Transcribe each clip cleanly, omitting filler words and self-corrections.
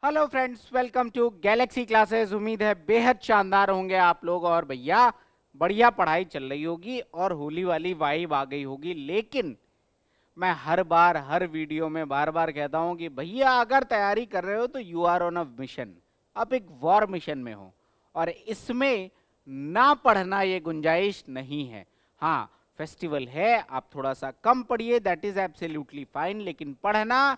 Hello friends, welcome to Galaxy Classes. उम्मीद है बेहद शानदार होंगे आप लोग और भैया बढ़िया पढ़ाई चल रही होगी और होली वाली वाइब आ गई होगी। लेकिन मैं हर बार हर वीडियो में बार बार कहता हूं कि भैया अगर तैयारी कर रहे हो तो you are on a mission. आप एक वॉर मिशन में हो और इसमें ना पढ़ना ये गुंजाइश नहीं है। हाँ, फेस्टिवल है, आप थोड़ा सा कम पढ़िए, दैट इज एब्सोल्युटली फाइन, लेकिन पढ़ना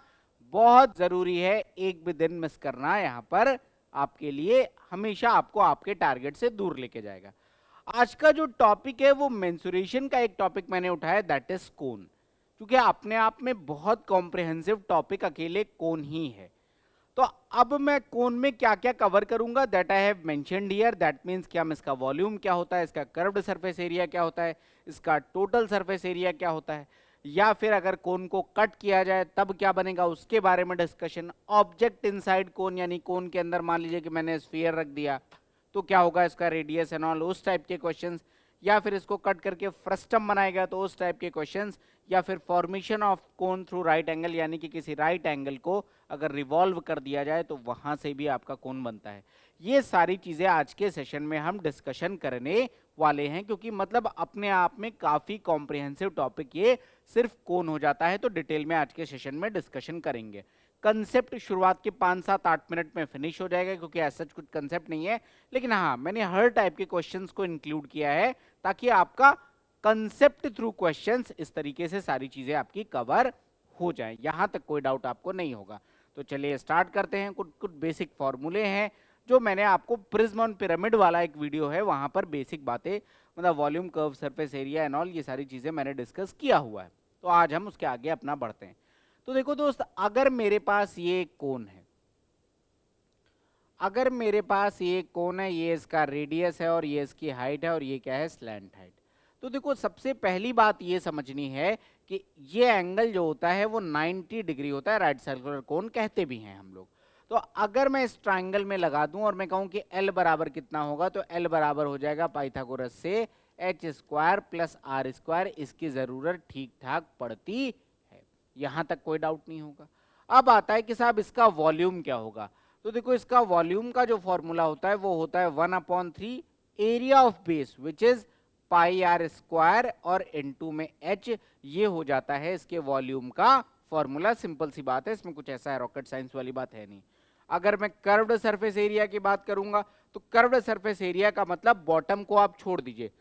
बहुत जरूरी है। एक भी दिन मिस करना यहाँ पर आपके लिए हमेशा आपको आपके टारगेट से दूर लेके जाएगा। आज का जो टॉपिक है वो मेंसुरेशन का एक टॉपिक मैंने उठाया, दैट इज कोन। क्योंकि अपने आप में बहुत कॉम्प्रिहेंसिव टॉपिक अकेले कोन ही है। तो अब मैं कोन में क्या क्या कवर करूंगा, that I have mentioned here. That means कि हम इसका वॉल्यूम क्या होता है, इसका कर्व्ड सरफेस एरिया क्या होता है, इसका टोटल सरफेस एरिया क्या होता है, या फिर अगर कोन को कट किया जाए तब क्या बनेगा उसके बारे में डिस्कशन। ऑब्जेक्ट इनसाइड कोन, यानी कोन के अंदर मान लीजिए कि मैंने स्फीयर रख दिया तो क्या होगा, इसका रेडियस एंड ऑल, उस टाइप के क्वेश्चंस। या फिर इसको कट करके फ्रस्टम बनाएगा तो उस टाइप के क्वेश्चंस। या फिर formation of cone through right angle, यानी कि किसी राइट एंगल को अगर रिवॉल्व कर दिया जाए तो वहां से भी आपका कोन बनता है। ये सारी चीजें आज के सेशन में हम डिस्कशन करने वाले हैं, क्योंकि मतलब अपने आप में काफी कॉम्प्रिहेंसिव टॉपिक ये सिर्फ कोन हो जाता है। तो डिटेल में आज के सेशन में डिस्कशन करेंगे। कंसेप्ट शुरुआत के 5-7-8 मिनट में फिनिश हो जाएगा, क्योंकि ऐसा कुछ कंसेप्ट नहीं है। लेकिन हाँ, मैंने हर टाइप के क्वेश्चंस को इंक्लूड किया है ताकि आपका कंसेप्ट थ्रू क्वेश्चंस इस तरीके से सारी चीजें आपकी कवर हो जाए, यहां तक कोई डाउट आपको नहीं होगा। तो चलिए स्टार्ट करते हैं। कुछ कुछ बेसिक फॉर्मूले हैं जो मैंने आपको प्रिज्म ऑन पिरामिड वाला एक वीडियो है वहां पर बेसिक बातें, मतलब volume, curve, surface area and all, ये सारी चीजें मैंने डिस्कस किया हुआ है। तो आज हम उसके आगे अपना बढ़ते हैं। तो देखो दोस्त, अगर मेरे पास ये कोन है, अगर मेरे पास ये कोन है, ये इसका रेडियस है और ये इसकी हाइट है और ये क्या है, स्लैंट हाइट। तो देखो, सबसे पहली बात ये समझनी है कि ये एंगल जो होता है वो 90 डिग्री होता है। राइट सर्कुलर कोन कहते भी हैं हम लोग। तो अगर मैं इस ट्राइंगल में लगा दूं और मैं कहूं कि L बराबर कितना होगा, तो L बराबर हो जाएगा पाइथागोरस से h square plus R square. इसकी जरूरत ठीक ठाक पड़ती है, यहां तक कोई डाउट नहीं होगा। अब आता है कि साहब इसका वॉल्यूम क्या होगा। तो देखो, इसका वॉल्यूम का जो फॉर्मूला होता है वो होता है 1/3 area of base which is pi R square, और इनटू में h, ये हो जाता है इसके वॉल्यूम का फॉर्मूला। सिंपल सी बात है, इसमें कुछ ऐसा है रॉकेट साइंस वाली बात है नहीं। अगर मैं कर्व्ड सरफेस एरिया की बात करूंगा तो कर्व्ड सरफेस एरिया का मतलब बॉटम को आप छोड़ दीजिए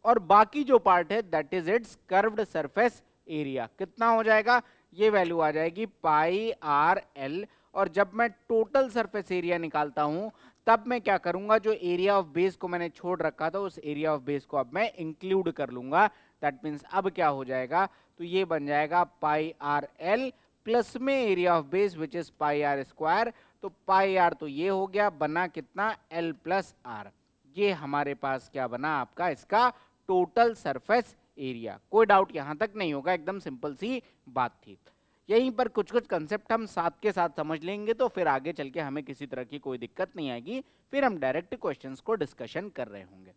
और बाकी जो पार्ट है that is it's curved surface area. कितना हो जाएगा, ये वैल्यू आ जाएगी पाई आर एल। और जब मैं टोटल सरफेस एरिया निकालता हूं तब मैं क्या करूंगा, जो एरिया ऑफ बेस को मैंने छोड़ रखा था उस एरिया ऑफ बेस को अब मैं इंक्लूड कर लूंगा। दैट मीन्स अब क्या हो जाएगा, तो ये बन जाएगा पाई आर एल प्लस में area of base which is pi R square. तो पाई आर तो ये हो गया, बना कितना, एल प्लस आर। ये हमारे पास क्या बना आपका, इसका टोटल सरफेस एरिया। कोई डाउट यहां तक नहीं होगा, एकदम सिंपल सी बात थी। यहीं पर कुछ कुछ कंसेप्ट हम साथ के साथ समझ लेंगे तो फिर आगे चल के हमें किसी तरह की कोई दिक्कत नहीं आएगी। फिर हम डायरेक्ट क्वेश्चंस को डिस्कशन कर रहे होंगे।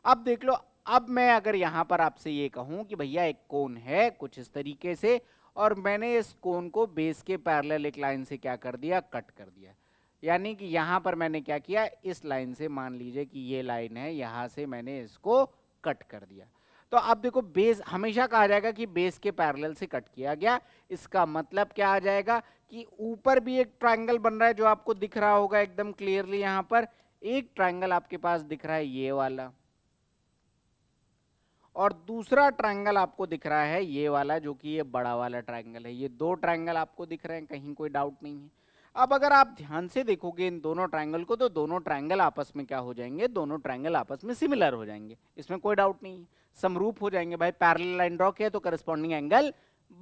अब देख लो, अब मैं अगर यहां पर आपसे ये कहूं कि भैया एक कोन है कुछ इस तरीके से, और मैंने इस कोन को बेस के पैरेलल एक लाइन से क्या कर दिया, कट कर दिया। यानी कि यहां पर मैंने क्या किया, इस लाइन से, मान लीजिए कि ये लाइन है, यहां से मैंने इसको कट कर दिया। तो अब देखो, बेस हमेशा कहा जाएगा कि बेस के पैरेलल से कट किया गया। इसका मतलब क्या आ जाएगा कि ऊपर भी एक ट्रायंगल बन रहा है जो आपको दिख रहा होगा एकदम क्लियरली। यहां पर एक ट्रायंगल आपके पास दिख रहा है ये वाला, और दूसरा ट्रायंगल आपको दिख रहा है ये वाला, जो कि ये बड़ा वाला ट्रायंगल है। ये दो ट्रायंगल आपको दिख रहे हैं, कहीं कोई डाउट नहीं है। अब अगर आप ध्यान से देखोगे इन दोनों ट्रायंगल को, तो दोनों ट्रायंगल आपस में क्या हो जाएंगे, दोनों ट्रायंगल आपस में सिमिलर हो जाएंगे, इसमें कोई डाउट नहीं है। समरूप हो जाएंगे भाई, पैरेलल लाइन ड्रॉ किया तो करस्पॉन्डिंग एंगल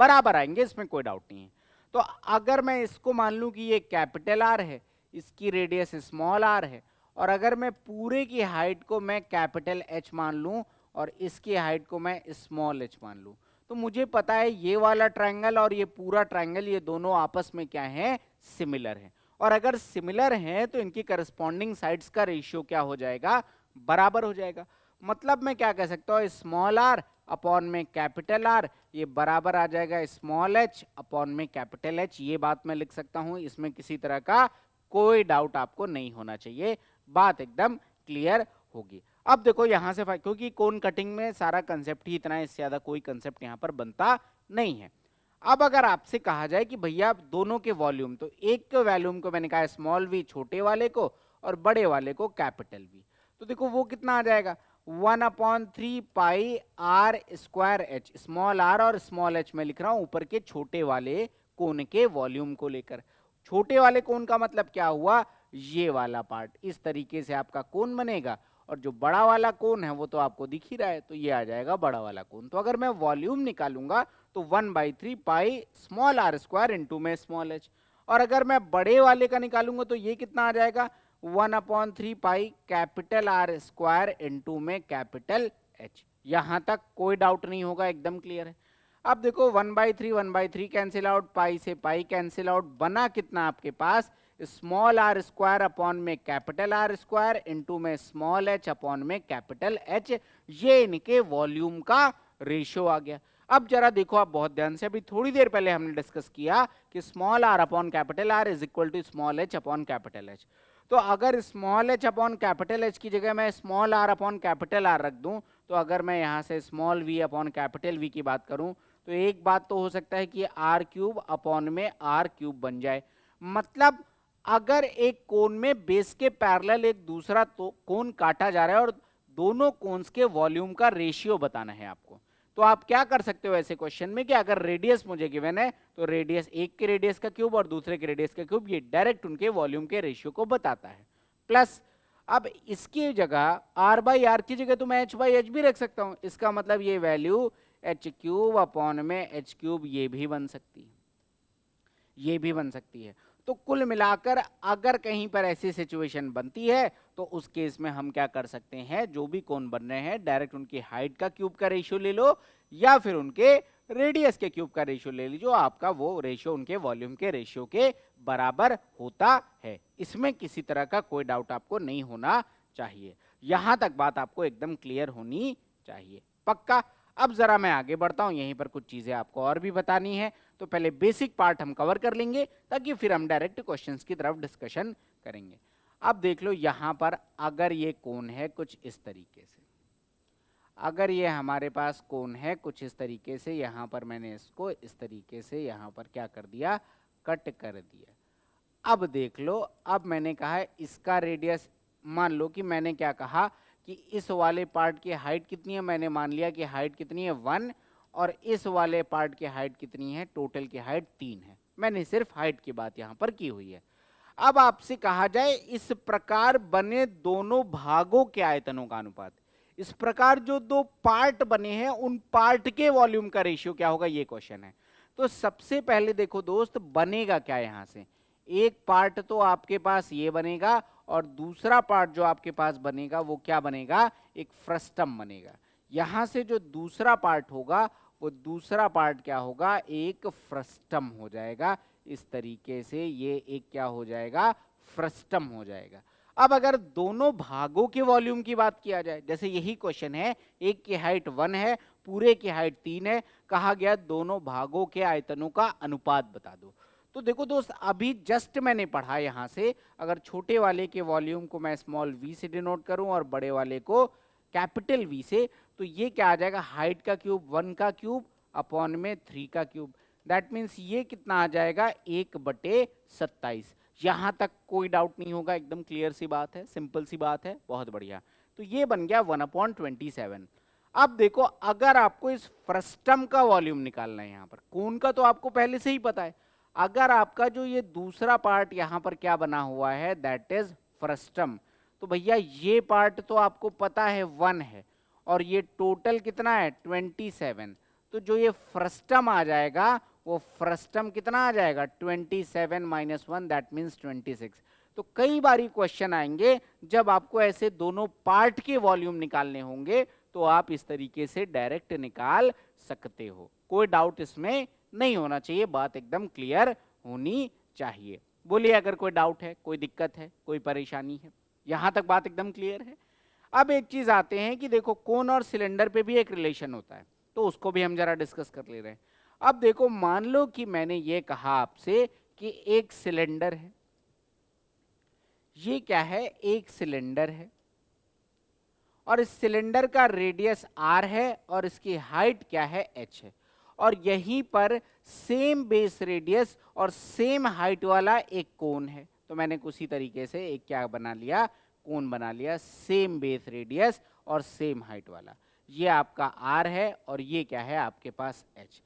बराबर आएंगे, इसमें कोई डाउट नहीं है। तो अगर मैं इसको मान लूं कि ये कैपिटल आर है, इसकी रेडियस स्मॉल आर है, और अगर मैं पूरे की हाइट को मैं कैपिटल एच मान लूं और इसकी हाइट को मैं स्मॉल एच मान लूं, तो मुझे पता है ये वाला ट्रायंगल और ये पूरा ट्रायंगल, ये दोनों आपस में क्या है, सिमिलर है। और अगर सिमिलर हैं तो इनकी करस्पॉन्डिंग साइड्स का रेशियो क्या हो जाएगा, बराबर हो जाएगा। मतलब मैं क्या कह सकता हूं, स्मॉल आर अपॉन में कैपिटल आर, ये बराबर आ जाएगा स्मॉल एच अपॉन में कैपिटल एच। ये बात मैं लिख सकता हूं, इसमें किसी तरह का कोई डाउट आपको नहीं होना चाहिए, बात एकदम क्लियर होगी। अब देखो यहां से क्योंकि कोन कटिंग में सारा कंसेप्ट ही इतना है, इससे ज्यादा कोई कंसेप्ट यहां पर बनता नहीं है। अब अगर आपसे कहा जाए कि भैया दोनों के वॉल्यूम, तो एक के वॉल्यूम को मैंने कहा स्मॉल वी छोटे वाले को और बड़े वाले को कैपिटल वी, तो देखो वो कितना आ जाएगा 1/3 pi R square H, small R और स्मॉल एच में लिख रहा हूं ऊपर के छोटे वाले कोन के वॉल्यूम को लेकर। छोटे वाले कोन का मतलब क्या हुआ, ये वाला पार्ट, इस तरीके से आपका कोन बनेगा, और जो बड़ा वाला कोन है वो तो आपको दिख ही रहा है, तो ये आ जाएगा बड़ा वाला कोन। तो अगर मैं वॉल्यूम निकालूंगा तो 1/3 pi small R square into में स्मॉल एच, और अगर मैं बड़े वाले का निकालूंगा तो ये कितना आ जाएगा 1/3 pi capital R square into में कैपिटल एच। यहां तक कोई डाउट नहीं होगा, एकदम क्लियर है। अब देखो 1/3 कैंसिल आउट, पाई से पाई कैंसिल आउट, बना कितना आपके पास स्मॉल आर स्क्वायर अपॉन में कैपिटल आर स्क्वायर इंटू में स्मॉल एच अपॉन में कैपिटल एच। ये इनके वॉल्यूम का रेशियो आ गया। अब जरा देखो आप बहुत ध्यान से, अभी थोड़ी देर पहले हमने डिस्कस किया कि small R upon capital R is equal to small H upon capital H. तो अगर small H upon capital H की जगह मैं small R upon capital R रख दूं, तो अगर मैं यहां से small V upon capital V की बात करूं, तो एक बात तो हो सकता है कि आर क्यूब अपॉन में आर क्यूब बन जाए। मतलब अगर एक कोन में बेस के पैरेलल एक दूसरा तो कोन काटा जा रहा है और दोनों कोन्स के वॉल्यूम का रेशियो बताना है आपको, तो आप क्या कर सकते हो ऐसे क्वेश्चन में कि अगर रेडियस मुझे गिवन है तो रेडियस, एक के रेडियस का क्यूब और दूसरे के रेडियस का क्यूब, ये डायरेक्ट उनके वॉल्यूम के रेशियो को बताता है। प्लस अब इसकी जगह आर बाई आर की जगह तो मैं एच बाई एच भी रख सकता हूं, इसका मतलब ये वैल्यू एच क्यूब अपॉन में एच क्यूब ये भी बन सकती है, ये भी बन सकती है। तो कुल मिलाकर अगर कहीं पर ऐसी सिचुएशन बनती है तो उस केस में हम क्या कर सकते हैं, जो भी कोण बन रहे हैं डायरेक्ट उनकी हाइट का क्यूब का रेशियो ले लो या फिर उनके रेडियस के क्यूब का रेशियो ले लीजिए, आपका वो रेशियो उनके वॉल्यूम के रेशियो के बराबर होता है। इसमें किसी तरह का कोई डाउट आपको नहीं होना चाहिए, यहां तक बात आपको एकदम क्लियर होनी चाहिए, पक्का। अब जरा मैं आगे बढ़ता हूं, यहीं पर कुछ चीजें आपको और भी बतानी है, तो पहले बेसिक पार्ट हम कवर कर लेंगे ताकि फिर हम डायरेक्ट क्वेश्चंस की तरफ डिस्कशन करेंगे। अब देख लो यहां पर अगर ये कोण है कुछ इस तरीके से, अगर ये हमारे पास कोण है कुछ इस तरीके से, यहां पर मैंने इसको इस तरीके से यहां पर क्या कर दिया, कट कर दिया। अब देख लो, अब मैंने कहा है इसका रेडियस, मान लो कि मैंने क्या कहा कि इस वाले पार्ट की हाइट कितनी है, मैंने मान लिया कि हाइट कितनी है 1, और इस वाले पार्ट की हाइट कितनी है, टोटल की हाइट 3 है। मैंने सिर्फ हाइट की बात यहां पर की हुई है। अब आपसे कहा जाए इस प्रकार बने दोनों भागों के आयतनों का अनुपात, इस प्रकार जो दो पार्ट बने हैं उन पार्ट के वॉल्यूम का रेशियो क्या होगा, ये क्वेश्चन है। तो सबसे पहले देखो दोस्त, बनेगा क्या यहां से, एक पार्ट तो आपके पास ये बनेगा और दूसरा पार्ट जो आपके पास बनेगा वो क्या बनेगा, एक फ्रस्टम बनेगा। यहां से जो दूसरा पार्ट होगा वो दूसरा पार्ट क्या होगा, एक फ्रस्टम हो जाएगा। इस तरीके से ये एक क्या हो जाएगा, फ्रस्टम हो जाएगा। अब अगर दोनों भागों के वॉल्यूम की बात किया जाए, जैसे यही क्वेश्चन है, एक की हाइट 1 है, पूरे की हाइट 3 है, कहा गया दोनों भागों के आयतनों का अनुपात बता दो। तो देखो दोस्त, अभी जस्ट मैंने पढ़ा यहां से, अगर छोटे वाले के वॉल्यूम को मैं स्मॉल v से डिनोट करूं और बड़े वाले को कैपिटल V से, तो ये क्या आ जाएगा, हाइट का क्यूब 1 का क्यूब अपॉन में 3 का क्यूब। दैट मीन्स ये कितना आ जाएगा, 1/27। यहां तक कोई डाउट नहीं होगा, एकदम क्लियर सी बात है, सिंपल सी बात है, बहुत बढ़िया। तो ये बन गया 1/27। अब देखो, अगर आपको इस फ्रस्टम का वॉल्यूम निकालना है, यहां पर कोण का तो आपको पहले से ही पता है, अगर आपका जो ये दूसरा पार्ट यहां पर क्या बना हुआ है, दैट इज फ्रस्टम, तो भैया ये पार्ट तो आपको पता है 1 है और ये टोटल कितना है 27, तो जो ये फ्रस्टम आ जाएगा वो फ्रस्टम कितना आ जाएगा 27 - 1, दैट मीन्स 26। तो कई बारी क्वेश्चन आएंगे जब आपको ऐसे दोनों पार्ट के वॉल्यूम निकालने होंगे, तो आप इस तरीके से डायरेक्ट निकाल सकते हो, कोई डाउट इसमें नहीं होना चाहिए, बात एकदम क्लियर होनी चाहिए। बोलिए अगर कोई डाउट है, कोई दिक्कत है, कोई परेशानी है, यहां तक बात एकदम क्लियर है। अब एक चीज आते हैं कि देखो, कोन और सिलेंडर पे भी एक रिलेशन होता है। तो उसको भी हम जरा डिस्कस कर ले रहे हैं। अब देखो, मान लो कि मैंने ये कहा आपसे कि एक सिलेंडर है, ये क्या है, एक सिलेंडर है, और इस सिलेंडर का रेडियस r है और इसकी हाइट क्या है, h है, और यहीं पर सेम बेस रेडियस और सेम हाइट वाला एक कोन है। तो मैंने उसी तरीके से एक क्या बना लिया, कोन बना लिया, सेम बेस रेडियस और सेम हाइट वाला। ये आपका r है और ये क्या है आपके पास h।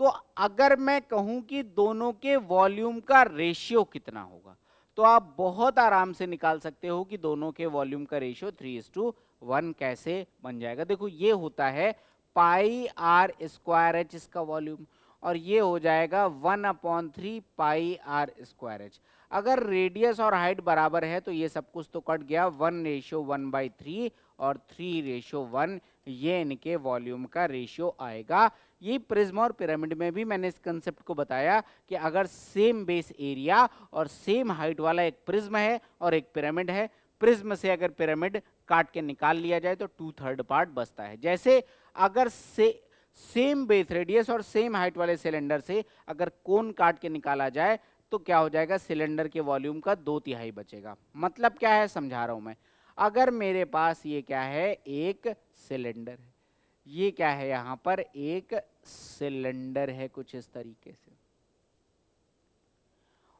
तो अगर मैं कहूं कि दोनों के वॉल्यूम का रेशियो कितना होगा, तो आप बहुत आराम से निकाल सकते हो कि दोनों के वॉल्यूम का रेशियो 3:1 कैसे बन जाएगा। देखो, ये होता है पाई आर स्क्वायर एच इसका वॉल्यूम, और ये हो जाएगा 1/3 पाई आर स्क्वायर एच। अगर रेडियस और हाइट बराबर है तो ये सब कुछ तो कट गया, 1:1/3 और 3:1, ये इनके वॉल्यूम का रेशियो आएगा। ये प्रिज्म और पिरामिड में भी मैंने इस कंसेप्ट को बताया कि अगर सेम बेस एरिया और सेम हाइट वाला एक प्रिज्म है और एक पिरामिड है, प्रिज्म से अगर पिरामिड काट के निकाल लिया जाए तो 2/3 पार्ट बचता है। जैसे अगर सेम बेस रेडियस और सेम हाइट वाले सिलेंडर से अगर कोन काट के निकाला जाए तो क्या हो जाएगा, सिलेंडर के वॉल्यूम का 2/3 बचेगा। मतलब क्या है, समझा रहा हूं मैं। अगर मेरे पास ये क्या है, एक सिलेंडर है, ये क्या है, यहां पर एक सिलेंडर है कुछ इस तरीके से,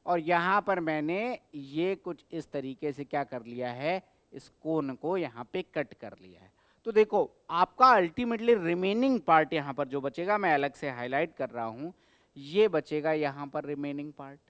और यहां पर मैंने ये कुछ इस तरीके से क्या कर लिया है, इस कोन को यहां पे कट कर लिया है। तो देखो, आपका अल्टीमेटली रिमेनिंग पार्ट यहां पर जो बचेगा, मैं अलग से हाईलाइट कर रहा हूं, ये बचेगा यहां पर रिमेनिंग पार्ट।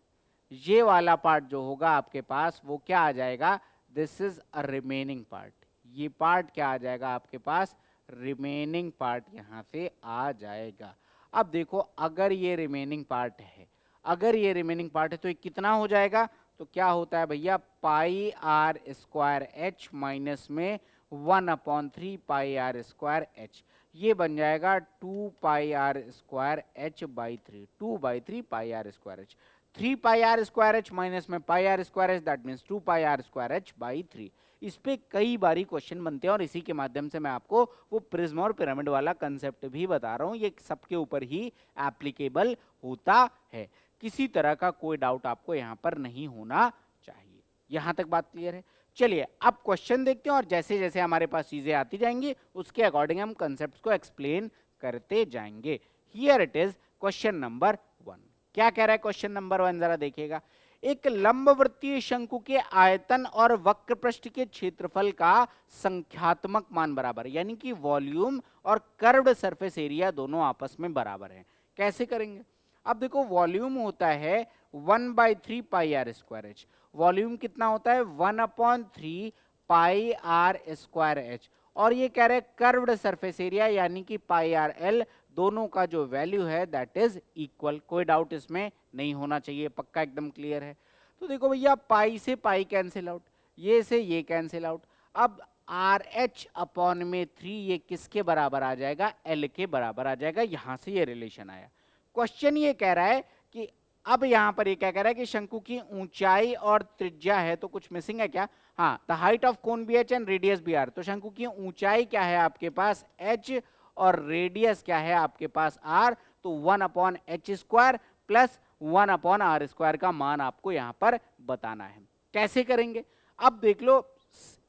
ये वाला पार्ट जो होगा आपके पास वो क्या आ जाएगा, this is a remaining part. ये पार्ट क्या आ जाएगा आपके पास, रिमेनिंग पार्ट यहां से आ जाएगा। अब देखो, अगर ये रिमेनिंग पार्ट है, अगर ये रिमेनिंग पार्ट है तो ये कितना हो जाएगा, तो क्या होता है भैया, पाई आर स्क्वायर एच माइनस में 1/3 पाई आर स्क्वायर एच, ये बन जाएगा 2 pi R square H by 3, 2/3 pi R square H. 3 pi R square H minus में pi R square H, that means 2 pi R square H by 3। इस पे कई बारी question बनते हैं और इसी के माध्यम से मैं आपको वो प्रिज्म और पिरामिड वाला कंसेप्ट भी बता रहा हूँ। ये सबके ऊपर ही एप्लीकेबल होता है, किसी तरह का कोई डाउट आपको यहाँ पर नहीं होना चाहिए। यहाँ तक बात क्लियर है। चलिए अब क्वेश्चन देखते हैं और जैसे जैसे हमारे पास चीजें आती जाएंगी उसके अकॉर्डिंग हम कंसेप्ट को एक्सप्लेन करते जाएंगे। Here it is question number 1। क्या कह रहा है क्वेश्चन नंबर 1, जरा देखिएगा। एक लंबवृत्तीय शंकु के आयतन और वक्र पृष्ठ के क्षेत्रफल का संख्यात्मक मान बराबर, यानी कि वॉल्यूम और कर्व्ड सरफेस एरिया दोनों आपस में बराबर हैं। कैसे करेंगे? अब देखो, वॉल्यूम होता है 1/3 pi R square H. Volume कितना होता है, 1/3 पाई आर स्क्वायर एच, और ये कह रहे हैं कर्व्ड सरफेस एरिया यानी कि पाई आर एल, दोनों का जो वैल्यू है दैट इज इक्वल। कोई डाउट इसमें नहीं होना चाहिए, पक्का एकदम क्लियर है। तो देखो भैया, पाई से पाई कैंसिल आउट, ये से ये कैंसिल आउट। अब आर एच अपॉन में 3 ये किसके बराबर आ जाएगा, एल के बराबर आ जाएगा। यहां से ये रिलेशन आया। क्वेश्चन ये कह रहा है कि अब यहां पर ये क्या कह रहा है कि शंकु की ऊंचाई और त्रिज्या है, तो कुछ मिसिंग है क्या? हाँ, the height of cone be H and radius be R. तो शंकु की ऊंचाई क्या है आपके पास, एच, और रेडियस क्या है आपके पास, आर। तो 1/h² प्लस 1/r² का मान आपको यहां पर बताना है। कैसे करेंगे? अब देख लो,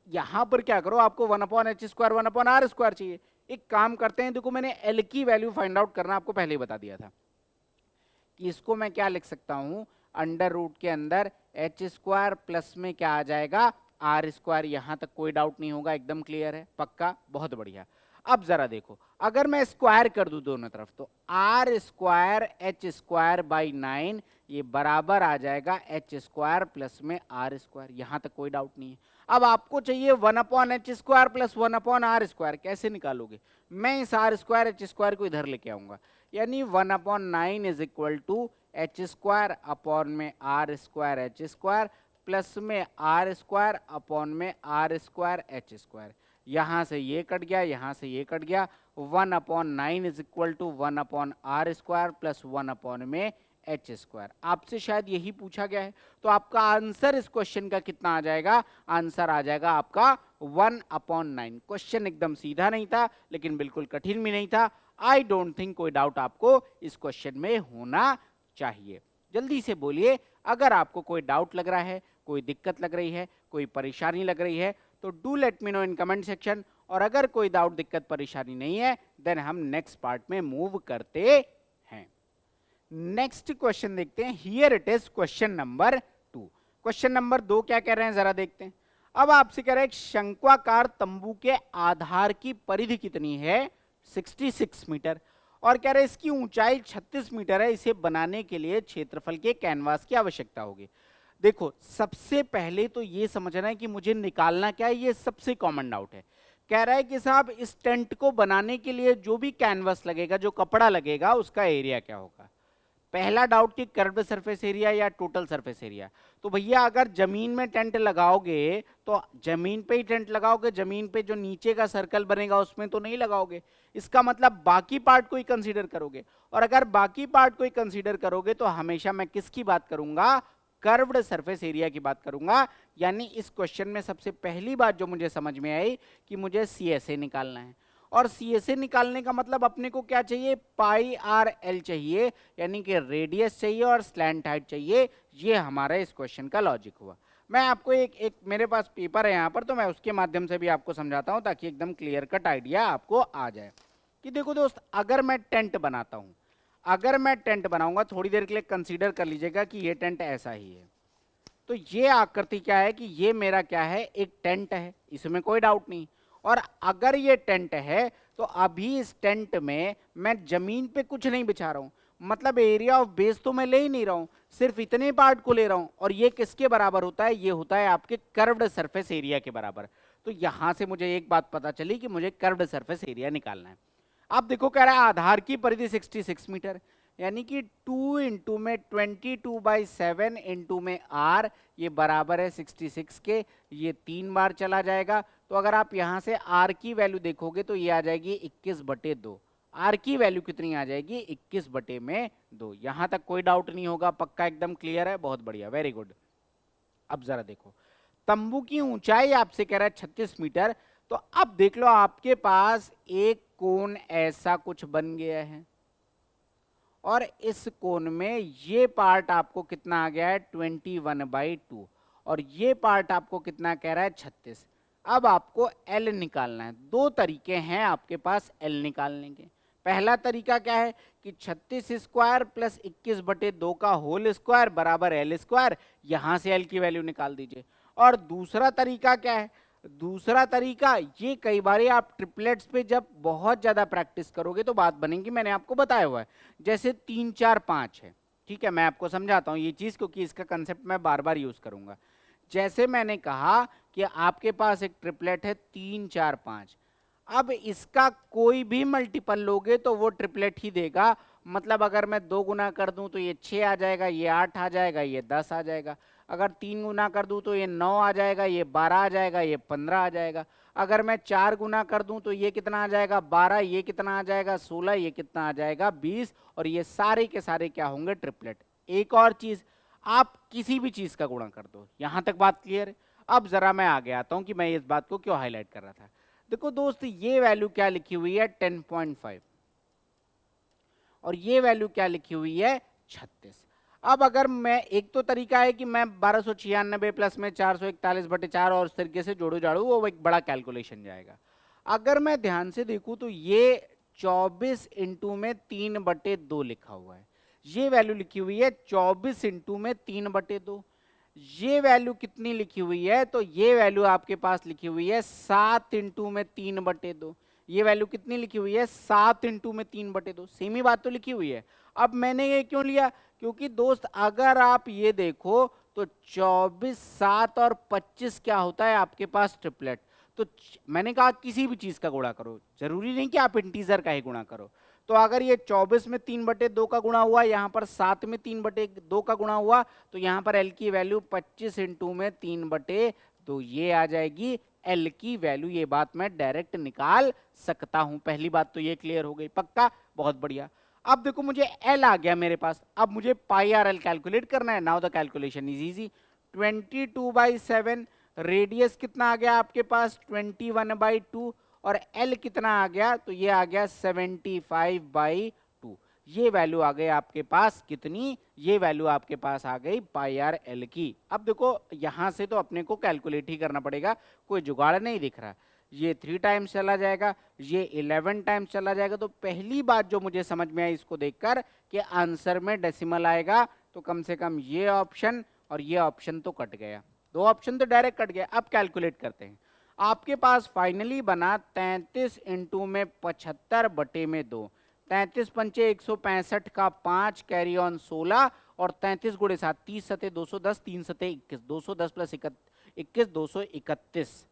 यहां पर क्या करो, आपको 1/h², 1/r² चाहिए। एक काम करते हैं, देखो मैंने एल की वैल्यू फाइंड आउट करना आपको पहले ही बता दिया था कि इसको मैं क्या लिख सकता हूं, अंडर रूट के अंदर h² प्लस में क्या आ जाएगा, r²। यहां तक कोई डाउट नहीं होगा, एकदम क्लियर है, पक्का, बहुत बढ़िया। अब जरा देखो, अगर मैं स्क्वायर कर दूं दोनों तरफ, तो r² h² बाई 9 ये बराबर आ जाएगा h² प्लस में r²। यहां तक कोई डाउट नहीं है। अब आपको चाहिए 1/h² प्लस 1/r²। कैसे निकालोगे? मैं इस r² h² को इधर लेके आऊंगा, यानी 1/9 is equal to h² upon में r² h² प्लस में r² अपॉन में r² h²। यहां से ये कट गया, यहां से ये कट गया। 1/9 is equal to 1/r² plus 1 upon में h²। आपसे शायद यही पूछा गया है, तो आपका आंसर इस क्वेश्चन का कितना आ जाएगा, आंसर आ जाएगा आपका 1/9। क्वेश्चन एकदम सीधा नहीं था, लेकिन बिल्कुल कठिन भी नहीं था। आई डोंट थिंक कोई डाउट आपको इस क्वेश्चन में होना चाहिए। जल्दी से बोलिए अगर आपको कोई डाउट लग रहा है, कोई दिक्कत लग रही है, कोई परेशानी लग रही है तो do let me know in comment section. और अगर कोई डाउट दिक्कत परेशानी नहीं है देन हम नेक्स्ट पार्ट में मूव करते हैं। नेक्स्ट क्वेश्चन देखते हैं। Here it is question number 2। Question number 2 क्या कह रहे हैं जरा देखते हैं। अब आपसे कह रहे हैं शंक्वाकार तंबू के आधार की परिधि कितनी है, 66 मीटर, और कह रहे हैं इसकी ऊंचाई 36 मीटर है। इसे बनाने के लिए क्षेत्रफल के कैनवास की आवश्यकता होगी। देखो सबसे पहले तो ये समझना है कि मुझे निकालना क्या है, ये सबसे कॉमन डाउट है। कह रहा है कि साहब इस टेंट को बनाने के लिए जो भी कैनवास लगेगा, जो कपड़ा लगेगा, उसका एरिया क्या होगा। पहला डाउट कि कर्व्ड सरफेस एरिया या टोटल सरफेस एरिया। तो भैया अगर जमीन में टेंट लगाओगे तो जमीन पे ही टेंट लगाओगे, जमीन पे जो नीचे का सर्कल बनेगा उसमें तो नहीं लगाओगे। इसका मतलब बाकी पार्ट को ही कंसीडर करोगे, और अगर बाकी पार्ट को ही कंसीडर करोगे तो हमेशा मैं किसकी बात करूंगा, कर्व्ड सरफेस एरिया की बात करूंगा। यानी इस क्वेश्चन में सबसे पहली बात जो मुझे समझ में आई कि मुझे CSA निकालना है, और CSA निकालने का मतलब अपने को क्या चाहिए, पाई आर एल चाहिए, यानी कि रेडियस चाहिए और स्लैंट हाइट चाहिए। ये हमारा इस क्वेश्चन का लॉजिक हुआ। मैं आपको एक मेरे पास पेपर है यहाँ पर, तो मैं उसके माध्यम से भी आपको समझाता हूँ ताकि एकदम क्लियर कट आइडिया आपको आ जाए। कि देखो दोस्त, अगर मैं टेंट बनाता हूँ, अगर मैं टेंट बनाऊंगा, थोड़ी देर के लिए कंसीडर कर लीजिएगा कि ये टेंट ऐसा ही है। तो ये आकृति क्या है कि ये मेरा क्या है, एक टेंट है, इसमें कोई डाउट नहीं। और अगर ये टेंट है तो अभी इस टेंट में मैं जमीन पे कुछ नहीं बिछा रहा हूं, मतलब एरिया ऑफ बेस तो मैं ले ही नहीं रहा हूं, सिर्फ इतने पार्ट को ले रहा हूं। और ये किसके बराबर होता है, ये होता है आपके कर्व्ड सरफेस एरिया के बराबर। तो यहां से मुझे एक बात पता चली कि मुझे कर्व्ड सरफेस एरिया निकालना है। अब देखो कह रहा है आधार की परिधि 66 मीटर, यानी कि 2 इंटू में 22/7 इंटू में r, ये बराबर है 66 के। ये 3 बार चला जाएगा, तो अगर आप यहां से r की वैल्यू देखोगे तो ये आ जाएगी 21/2। r की वैल्यू कितनी आ जाएगी, 21/2। यहां तक कोई डाउट नहीं होगा, पक्का एकदम क्लियर है, बहुत बढ़िया, वेरी गुड। अब जरा देखो, तंबू की ऊंचाई आपसे कह रहा है 36 मीटर। तो अब देख लो आपके पास एक कोण ऐसा कुछ बन गया है, और इस कोण में ये पार्ट आपको कितना आ गया है, 21/2, और ये पार्ट आपको कितना कह रहा है, 36। अब आपको L निकालना है। दो तरीके हैं आपके पास L निकालने के। पहला तरीका क्या है कि 36 स्क्वायर प्लस 21/2 का होल स्क्वायर बराबर L स्क्वायर, यहां से L की वैल्यू निकाल दीजिए। और दूसरा तरीका क्या है, दूसरा तरीका, ये कई बार आप ट्रिपलेट्स पे जब बहुत ज्यादा प्रैक्टिस करोगे तो बात बनेगी, मैंने आपको बताया हुआ है। जैसे 3 4 5 है, ठीक है, मैं आपको समझाता हूँ ये चीज, क्योंकि इसका कंसेप्ट मैं बार बार यूज करूंगा। जैसे मैंने कहा कि आपके पास एक ट्रिपलेट है 3 4 5, अब इसका कोई भी मल्टीपल लोगे तो वो ट्रिपलेट ही देगा। मतलब अगर मैं 2 गुना कर दूं तो ये 6 आ जाएगा, ये 8 आ जाएगा, ये 10 आ जाएगा। अगर 3 गुना कर दूं तो ये 9 आ जाएगा, ये 12 आ जाएगा, ये 15 आ जाएगा। अगर मैं 4 गुना कर दूं तो ये कितना आ जाएगा, 12, ये कितना आ जाएगा, 16, ये कितना आ जाएगा, 20। और ये सारे के सारे क्या होंगे, ट्रिपलेट। एक और चीज, आप किसी भी चीज का गुणा कर दो। यहां तक बात क्लियर है। अब जरा मैं आगे आता हूं कि मैं इस बात को क्यों हाईलाइट कर रहा था। देखो दोस्त, ये वैल्यू क्या लिखी हुई है, 10.5, और ये वैल्यू क्या लिखी हुई है, 36। अब अगर मैं, एक तो तरीका है कि मैं 1296 प्लस में 441/4 और उस तरीके से जोड़ू जाड़ू, वो एक बड़ा कैलकुलेशन जाएगा। अगर मैं ध्यान से देखूं तो ये 24 इंटू में 3/2 लिखा हुआ है। ये वैल्यू लिखी हुई है 24 इंटू में 3/2। ये वैल्यू कितनी लिखी हुई है, तो ये वैल्यू आपके पास लिखी हुई है 7 इंटू में 3/2। ये वैल्यू कितनी लिखी हुई है, 7 इंटू में 3/2। सेम ही बात तो लिखी हुई है। अब मैंने ये क्यों लिया, क्योंकि दोस्त अगर आप ये देखो तो 24, 7 और 25 क्या होता है आपके पास, ट्रिपलेट। तो मैंने कहा किसी भी चीज का गुणा करो, जरूरी नहीं कि आप इंटीजर का ही गुणा करो। तो अगर ये 24 में 3/2 का गुणा हुआ, यहाँ पर 7 में 3/2 का गुणा हुआ, तो यहाँ पर L की वैल्यू 25 इंटू में 3/2, ये आ जाएगी L की वैल्यू। ये बात मैं डायरेक्ट निकाल सकता हूं। पहली बात तो ये क्लियर हो गई, पक्का, बहुत बढ़िया। अब देखो मुझे L आ गया मेरे पास, अब मुझे पाई आर एल कैलकुलेट करना है। Now the calculation is easy. 22/7, radius कितना आ गया आपके पास, 21/2, और एल कितना आ गया, तो ये आ गया 75/2। ये वैल्यू आ गई आपके पास कितनी, ये वैल्यू आपके पास आ गई पाई आर एल की। अब देखो यहां से तो अपने को कैलकुलेट ही करना पड़ेगा, कोई जुगाड़ नहीं दिख रहा। ये 3 टाइम्स चला जाएगा, ये 11 टाइम्स चला जाएगा। तो पहली बात जो मुझे समझ में आई इसको देखकर कि आंसर में डेसिमल आएगा, तो कम से कम ये ऑप्शन और ये ऑप्शन तो कट गया, 2 ऑप्शन तो डायरेक्ट कट गया। अब कैलकुलेट करते हैं। आपके पास फाइनली बना 33 इंटू में 75/2, 33 पंचे 165 का 5 कैरी ऑन 16 और 33 गुणे 7, 30 सते 210, 3 सते 21, 210 प्लस 21 231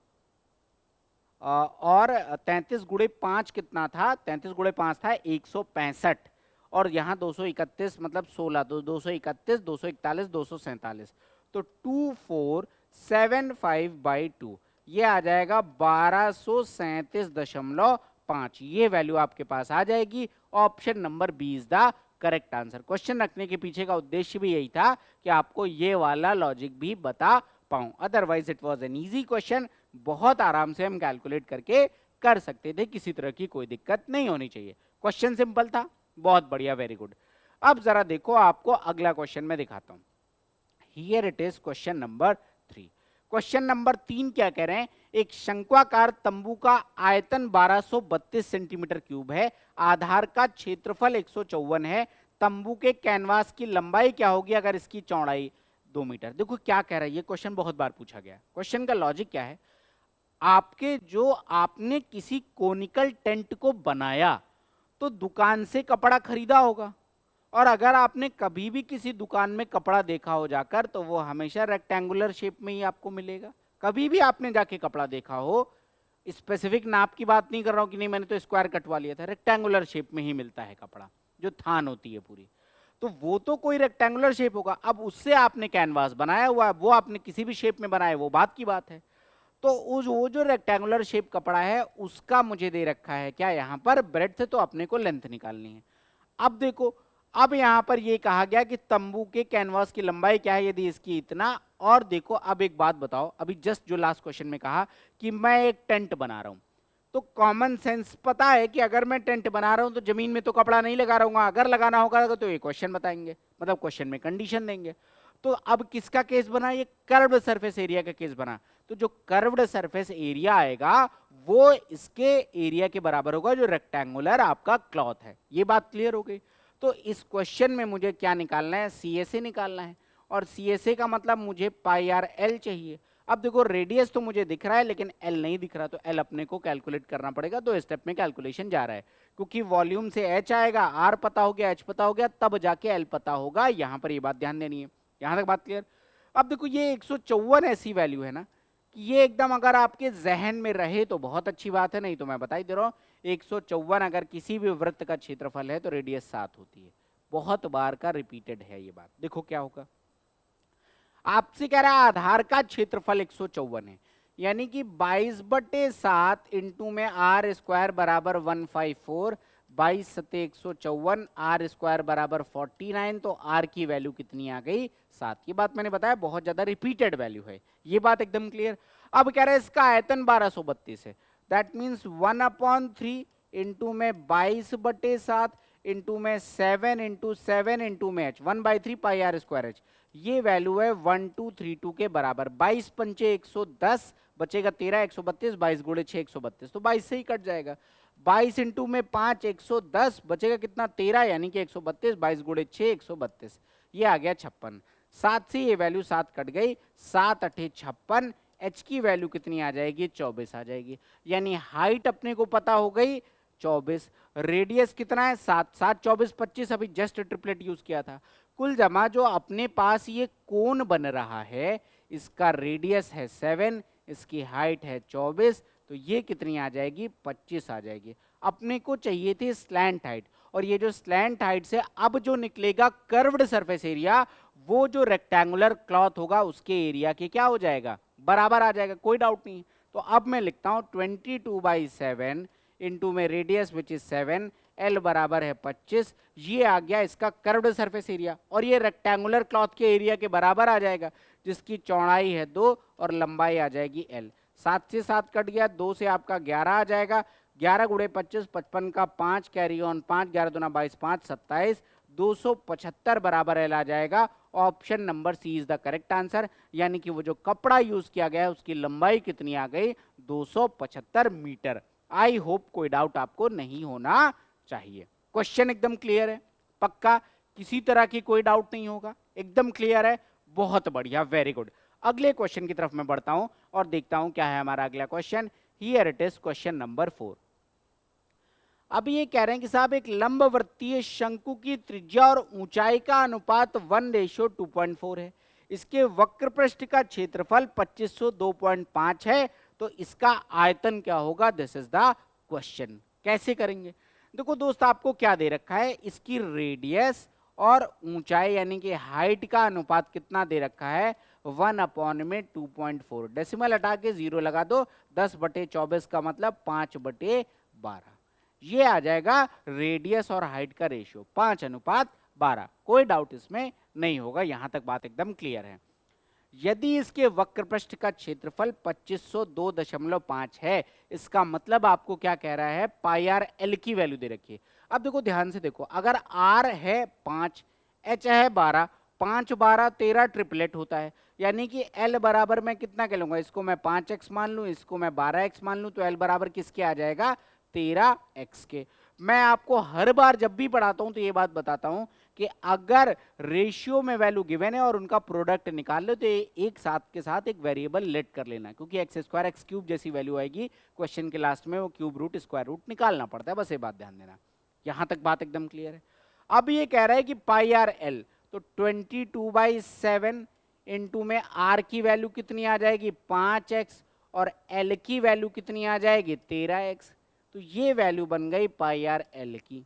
और 33 गुणे 5 कितना था, 33 गुणे 5 था 165 और यहाँ 231 मतलब 16, तो 231 241 247, तो 2475/2 ये आ जाएगा 1237.5। ये वैल्यू आपके पास आ जाएगी। Option number B is the correct answer. Question रखने के पीछे का उद्देश्य भी यही था कि आपको ये वाला लॉजिक भी बता पाऊं, otherwise it was an easy question. बहुत आराम से हम कैलकुलेट करके कर सकते थे, किसी तरह की कोई दिक्कत नहीं होनी चाहिए। क्वेश्चन सिंपल था, बहुत बढ़िया, वेरी गुड। अब जरा देखो, आपको अगला क्वेश्चन मैं दिखाता हूं। Here it is question number 3। Question number 3 क्या कह रहे हैं, एक शंक्वाकार तंबू का आयतन 1232 सेंटीमीटर क्यूब है, आधार का क्षेत्रफल 154 है, तंबू के कैनवास की लंबाई क्या होगी अगर इसकी चौड़ाई 2 मीटर। देखो क्या कह रहा है, ये क्वेश्चन बहुत बार पूछा गया। क्वेश्चन का लॉजिक क्या है, आपने किसी कोनिकल टेंट को बनाया तो दुकान से कपड़ा खरीदा होगा, और अगर आपने कभी भी किसी दुकान में कपड़ा देखा हो जाकर तो वो हमेशा रेक्टेंगुलर शेप में ही आपको मिलेगा। कभी भी आपने जाके कपड़ा देखा हो, स्पेसिफिक नाप की बात नहीं कर रहा हूं कि नहीं मैंने तो स्क्वायर कटवा लिया था, रेक्टेंगुलर शेप में ही मिलता है कपड़ा, जो थान होती है पूरी, तो वो तो कोई रेक्टेंगुलर शेप होगा। अब उससे आपने कैनवास बनाया हुआ है, वो आपने किसी भी शेप में बनाया, वो बात की बात है। तो वो जो रेक्टेंगुलर शेप कपड़ा है उसका मुझे दे रखा है क्या, यहाँ पर ब्रेड्थ, तो अपने को लेंथ निकालनी है। अब देखो, अब यहाँ पर ये कहा गया कि तंबू के कैनवास की लंबाई क्या है, यदि इसकी इतना। और देखो अब एक बात बताओ, अभी जस्ट जो लास्ट क्वेश्चन में कहा कि मैं एक टेंट बना रहा हूं, तो कॉमन सेंस पता है कि अगर मैं टेंट बना रहा हूं तो जमीन में तो कपड़ा नहीं लगा रहूंगा, अगर लगाना होगा तो ये क्वेश्चन बताएंगे, मतलब क्वेश्चन में कंडीशन देंगे। तो अब किसका केस बना, ये कर्व्ड सरफेस एरिया का केस बना। तो जो कर्व्ड सरफेस एरिया आएगा वो इसके एरिया के बराबर होगा जो रेक्टेंगुलर आपका क्लॉथ है। ये बात क्लियर हो गई। तो इस क्वेश्चन में मुझे क्या निकालना है, CSA निकालना है, और CSA का मतलब मुझे पाई आर एल चाहिए। अब देखो रेडियस तो मुझे दिख रहा है लेकिन एल नहीं दिख रहा, तो एल अपने को कैलकुलेट करना पड़ेगा। 2 स्टेप में कैलकुलेशन जा रहा है, क्योंकि वॉल्यूम से एच आएगा, आर पता हो गया, एच पता हो गया, तब जाके एल पता होगा। यहां पर ये बात ध्यान देनी है। यहां तक बात क्लियर। अब देखो ये 154 ऐसी वैल्यू है ना कि ये एकदम अगर आपके जहन में रहे तो बहुत अच्छी बात है, नहीं तो मैं बता ही दे रहा हूं 154 अगर किसी भी वृत्त का क्षेत्रफल है तो रेडियस 7 होती है। बहुत बार का रिपीटेड है ये बात। देखो क्या होगा, आपसे कह रहा है आधार का क्षेत्रफल 154 है, यानी कि 22/7 इंटू में आर स्क्वायर बराबर 154, 22 सते 154, आर स्क्वायर बराबर 49, तो आर की वैल्यू कितनी आ गई, 7। ये बात मैंने बताया बहुत ज्यादा रिपीटेड वैल्यू है, ये बात एकदम क्लियर। अब कह रहा है इसका आयतन 1232 है, दैट मीन्स 1/3 इंटू में 22/7 इंटू में 7 इंटू 7 इंटू में h, 1/3 pi R square h, ये वैल्यू है 1232 के बराबर। 22 पंचे 110, बचेगा 13, 132, 22 गुणे 6 132, तो 22 से ही कट जाएगा। 22 इंटू में 5 110, बचेगा कितना 13, यानी कि 132, 22 गुणे 6 132, ये आ गया 56। 7 से ये वैल्यू 7 कट गई, 7 8 56, h की वैल्यू कितनी आ जाएगी, 24 आ जाएगी। यानी हाइट अपने को पता हो गई 24, रेडियस कितना है 7, 7 24 25, अभी जस्ट ट्रिपलेट यूज किया था। कुल जमा जो अपने पास ये कोन बन रहा है, इसका रेडियस है 7, इसकी हाइट है 24, तो ये कितनी आ जाएगी, 25 आ जाएगी। अपने को चाहिए थी स्लैंट हाइट, और ये जो स्लैंट हाइट से अब जो निकलेगा कर्व्ड सरफेस एरिया, वो जो रेक्टेंगुलर क्लॉथ होगा उसके एरिया के क्या हो जाएगा, बराबर आ जाएगा, कोई डाउट नहीं। तो अब मैं लिखता हूं 22/7 इंटू में रेडियस विच इज 7, एल बराबर है 25, ये आ गया इसका कर्व्ड सरफेस एरिया, और ये रेक्टेंगुलर क्लॉथ के एरिया के बराबर आ जाएगा, जिसकी चौड़ाई है 2 और लंबाई आ जाएगी एल। 7 से 7 कट गया, 2 से आपका 11 आ जाएगा, 11 गुणे 25, 55 का 5 कैरी ऑन 5, 11 दूना 22, 5 27, 275 बराबर एल आ जाएगा। Option number C is the correct answer, यानी कि वो जो कपड़ा यूज किया गया है उसकी लंबाई कितनी आ गई, 275 मीटर। आई होप कोई डाउट आपको नहीं होना चाहिए। क्वेश्चन एकदम क्लियर है, पक्का, किसी तरह की कोई डाउट नहीं होगा, एकदम क्लियर है, बहुत बढ़िया, वेरी गुड। अगले क्वेश्चन की तरफ मैं बढ़ता हूं और देखता हूं क्या है हमारा अगला question. Here it is question number 4। अब ये कह रहे हैं कि साहब एक लंबवर्तीय शंकु की त्रिज्या और ऊंचाई का अनुपात 1:2.4 है, इसके वक्र पृष्ठ का क्षेत्रफल 2502.5 है, तो इसका आयतन क्या होगा, दिस इज द क्वेश्चन। कैसे करेंगे, देखो दोस्त आपको क्या दे रखा है, इसकी रेडियस और ऊंचाई यानी कि हाइट का अनुपात कितना दे रखा है, 1/2.4, डेसिमल हटा के 0 लगा दो, 10/24 का मतलब 5/12, ये आ जाएगा रेडियस और हाइट का रेशियो 5:12। कोई डाउट इसमें नहीं होगा, यहां तक बात एकदम क्लियर है। यदि इसके वक्र पृष्ठ का क्षेत्रफल 2502.5 है, इसका मतलब आपको क्या कह रहा है, पाई आर एल की वैल्यू दे रखी है। अब देखो ध्यान से देखो, अगर आर है 5, एच है 12, 5 12 13 ट्रिपलेट होता है, यानी कि एल बराबर मैं कितना कह लूंगा, इसको मैं 5x मान लूं, इसको मैं 12x मान लूं, तो एल बराबर किसके आ जाएगा, 13x के। मैं आपको हर बार जब भी पढ़ाता हूं तो ये बात बताता हूं कि अगर रेशियो में वैल्यू गिवन है और उनका प्रोडक्ट निकाल लो तो एक साथ के साथ एक वेरिएबल लेट कर लेना, क्योंकि एक्स स्क्वायर एक्स क्यूब जैसी वैल्यू आएगी क्वेश्चन के लास्ट में, वो क्यूब रूट स्क्वायर रूट निकालना पड़ता है, बस ये बात ध्यान देना। यहां तक बात एकदम क्लियर है। अब ये कह रहा है कि पाई आर एल, तो 22/7 इंटू में आर की वैल्यू कितनी आ जाएगी, 5x, और एल की वैल्यू कितनी आ जाएगी, 13x, तो ये वैल्यू बन गई पाई आर एल की।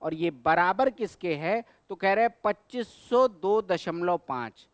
और ये बराबर किसके है, तो कह रहे हैं 2502.5,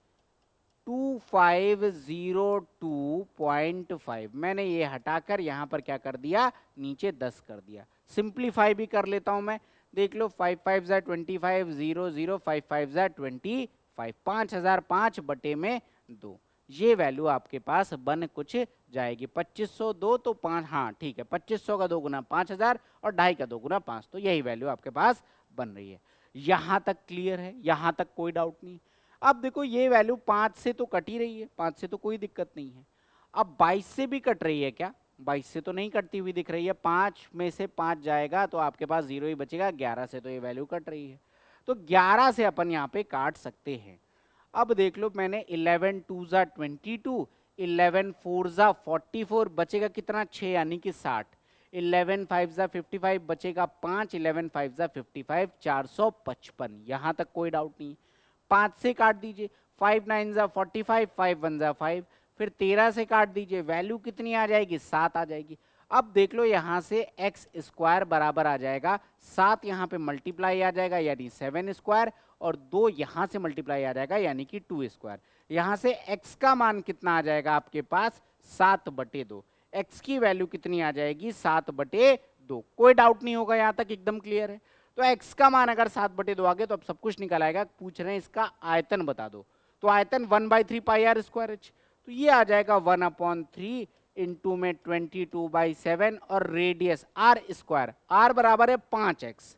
2502.5। मैंने ये हटाकर यहां पर क्या कर दिया, नीचे 10 कर दिया। सिंप्लीफाई भी कर लेता हूं मैं, देख लो, 5 5 जा 25, 0 0, 5 5 जा 25, 5005/2, ये वैल्यू आपके पास बन कुछ जाएगी 2502, तो 5, हाँ ठीक है, 2500 का 2 गुना 5000 और 2.5 का 2 गुना 5, तो यही वैल्यू आपके पास बन रही है। यहां तक क्लियर है, यहां तक कोई डाउट नहीं। अब देखो ये वैल्यू 5 से तो कट ही रही है, 5 से तो कोई दिक्कत नहीं है। अब 22 से भी कट रही है क्या, 22 से तो नहीं कटती हुई दिख रही है, 5 में से 5 जाएगा तो आपके पास 0 ही बचेगा, 11 से तो ये वैल्यू कट रही है, तो 11 से अपन यहाँ पे काट सकते हैं। अब देख लो, मैंने 11 2 जा 22, 11 4 जा 44, बचेगा कितना, 6 यानी कि 60, 11 5 जा 55, बचेगा 5, 11 5 जा 55, 455। यहां तक कोई डाउट नहीं। 5 से काट दीजिए, 5 9 जा 45, 5 1 जा 5, फिर 13 से काट दीजिए, वैल्यू कितनी आ जाएगी, 7 आ जाएगी। अब देख लो यहां से एक्स स्क्वायर बराबर आ जाएगा 7, यहां पे मल्टीप्लाई आ जाएगा यानी 7 स्क्वायर, और 2 यहां से मल्टीप्लाई आ जाएगा यानी कि 2 स्क्वायर। यहां से x का मान कितना आ जाएगा आपके पास, 7/2। x की वैल्यू कितनी आ जाएगी, 7/2। कोई डाउट नहीं होगा, यहां तक एकदम क्लियर है। तो x का मान अगर 7/2 आ गया तो अब सब कुछ निकल आएगा। पूछ रहे हैं इसका आयतन बता दो, तो आयतन 1/3 पाई आर स्क्वायर h, तो ये आ जाएगा 1/3 इंटू में 22/7, और रेडियस आर स्क्वायर, आर बराबर है 5x,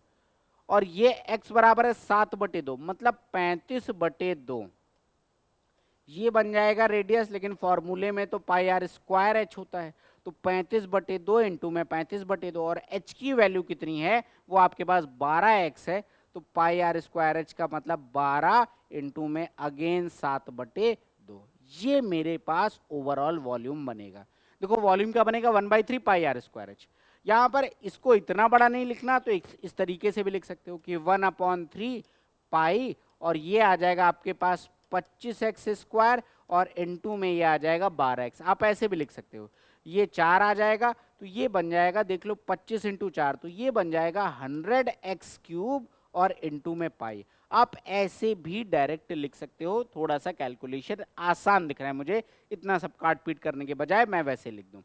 और ये x बराबर है 7/2, मतलब 35/2, ये बन जाएगा रेडियस। लेकिन फॉर्मूले में तो पाई आर स्क्वायर एच होता है, तो 35/2 इंटू में 35/2, और h की वैल्यू कितनी है, वो आपके पास 12x है, तो पाई आर स्क्वायर एच का मतलब 12 इंटू में अगेन 7/2, ये मेरे पास ओवरऑल वॉल्यूम बनेगा। देखो वॉल्यूम क्या बनेगा, 1/3 पाई आर स्क्वायर एच। यहाँ पर इसको इतना बड़ा नहीं लिखना, तो इस तरीके से भी लिख सकते हो कि 1/3 पाई, और ये आ जाएगा आपके पास 25x स्क्वायर, और इनटू में ये आ जाएगा 12x। आप ऐसे भी लिख सकते हो, ये 4 आ जाएगा, तो ये बन जाएगा, देख लो 25 इंटू 4, तो ये बन जाएगा 100x3, और इनटू में पाई। आप ऐसे भी डायरेक्ट लिख सकते हो, थोड़ा सा कैलकुलेशन आसान दिख रहा है मुझे, इतना सब काट पीट करने के बजाय मैं वैसे लिख दूं।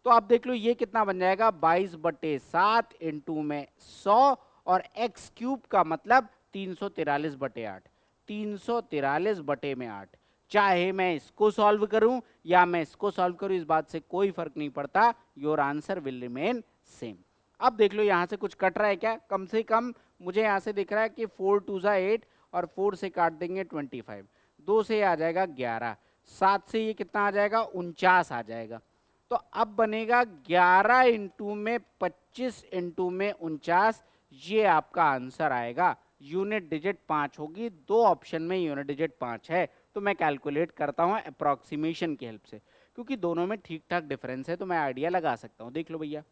तो आप देख लो ये कितना बन जाएगा, 22/7 इंटू में 100, और x³ का मतलब 343/8, 343/8, चाहे मैं इसको सॉल्व करूं या मैं इसको सॉल्व करूं, इस बात से कोई फर्क नहीं पड़ता, your answer will remain same. अब देख लो यहां से कुछ कट रहा है क्या, कम से कम मुझे यहां से दिख रहा है कि 4 2 8 और 4 से काट देंगे 25, 2 से आ जाएगा 11, 7 से ये कितना आ जाएगा 49 आ जाएगा। तो अब बनेगा 11 इंटू में 25 इंटू में 49, ये आपका आंसर आएगा। यूनिट डिजिट 5 होगी, दो ऑप्शन में यूनिट डिजिट 5 है, तो मैं कैलकुलेट करता हूं अप्रोक्सीमेशन की हेल्प से, क्योंकि दोनों में ठीक ठाक डिफरेंस है तो मैं आइडिया लगा सकता हूं। देख लो भैया,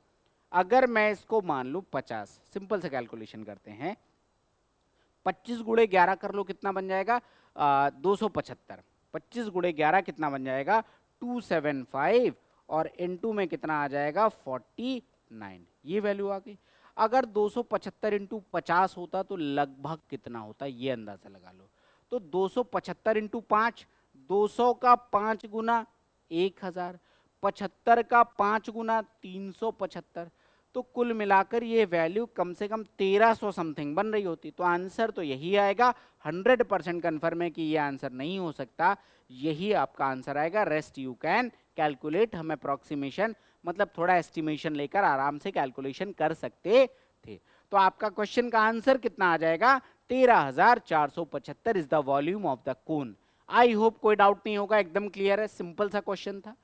अगर मैं इसको मान लूं 50, सिंपल से कैलकुलेशन करते हैं, 25 गुणे 11 कर लो कितना बन जाएगा 275, 25 गुणे 11 कितना बन जाएगा 275, और इनटू में कितना आ जाएगा 49, ये वैल्यू आ गई। अगर 275 इंटू 50 होता तो लगभग कितना होता, ये अंदाजा लगा लो। तो 275 इंटू 5, 200 का 5 गुना 1000, 75 का 5 गुना 375, तो कुल मिलाकर ये वैल्यू कम से कम 1300 समथिंग बन रही होती। तो आंसर तो यही आएगा, 100% कन्फर्म है कि ये आंसर नहीं हो सकता, यही आपका आंसर आएगा। रेस्ट यू कैन कैलकुलेट, हम अप्रोक्सीमेशन मतलब थोड़ा एस्टिमेशन लेकर आराम से कैलकुलेशन कर सकते थे। तो आपका क्वेश्चन का आंसर कितना आ जाएगा 13,475 is the volume of the cone. I hope कोई डाउट नहीं होगा, एकदम क्लियर है, सिंपल सा क्वेश्चन था,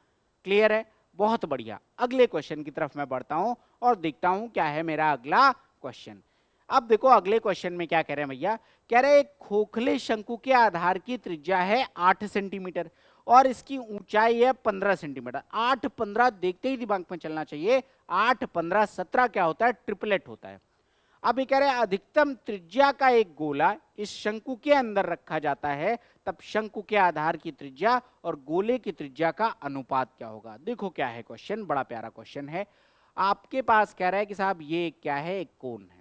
क्लियर है, बहुत बढ़िया। अगले क्वेश्चन की तरफ मैं बढ़ता हूं और देखता हूं क्या है मेरा अगला क्वेश्चन। अब देखो अगले क्वेश्चन में क्या कह रहे हैं भैया, कह रहे हैं एक खोखले शंकु के आधार की त्रिज्या है 8 सेंटीमीटर और इसकी ऊंचाई है 15 सेंटीमीटर। 8 15 देखते ही दिमाग में चलना चाहिए, 8 15 17 क्या होता है, ट्रिपलेट होता है। अब ये कह रहे हैं अधिकतम त्रिज्या का एक गोला इस शंकु के अंदर रखा जाता है, तब शंकु के आधार की त्रिज्या और गोले की त्रिज्या का अनुपात क्या होगा। देखो क्या है क्वेश्चन, बड़ा प्यारा क्वेश्चन है। आपके पास कह रहा है कि साहब ये क्या है, एक कोन है,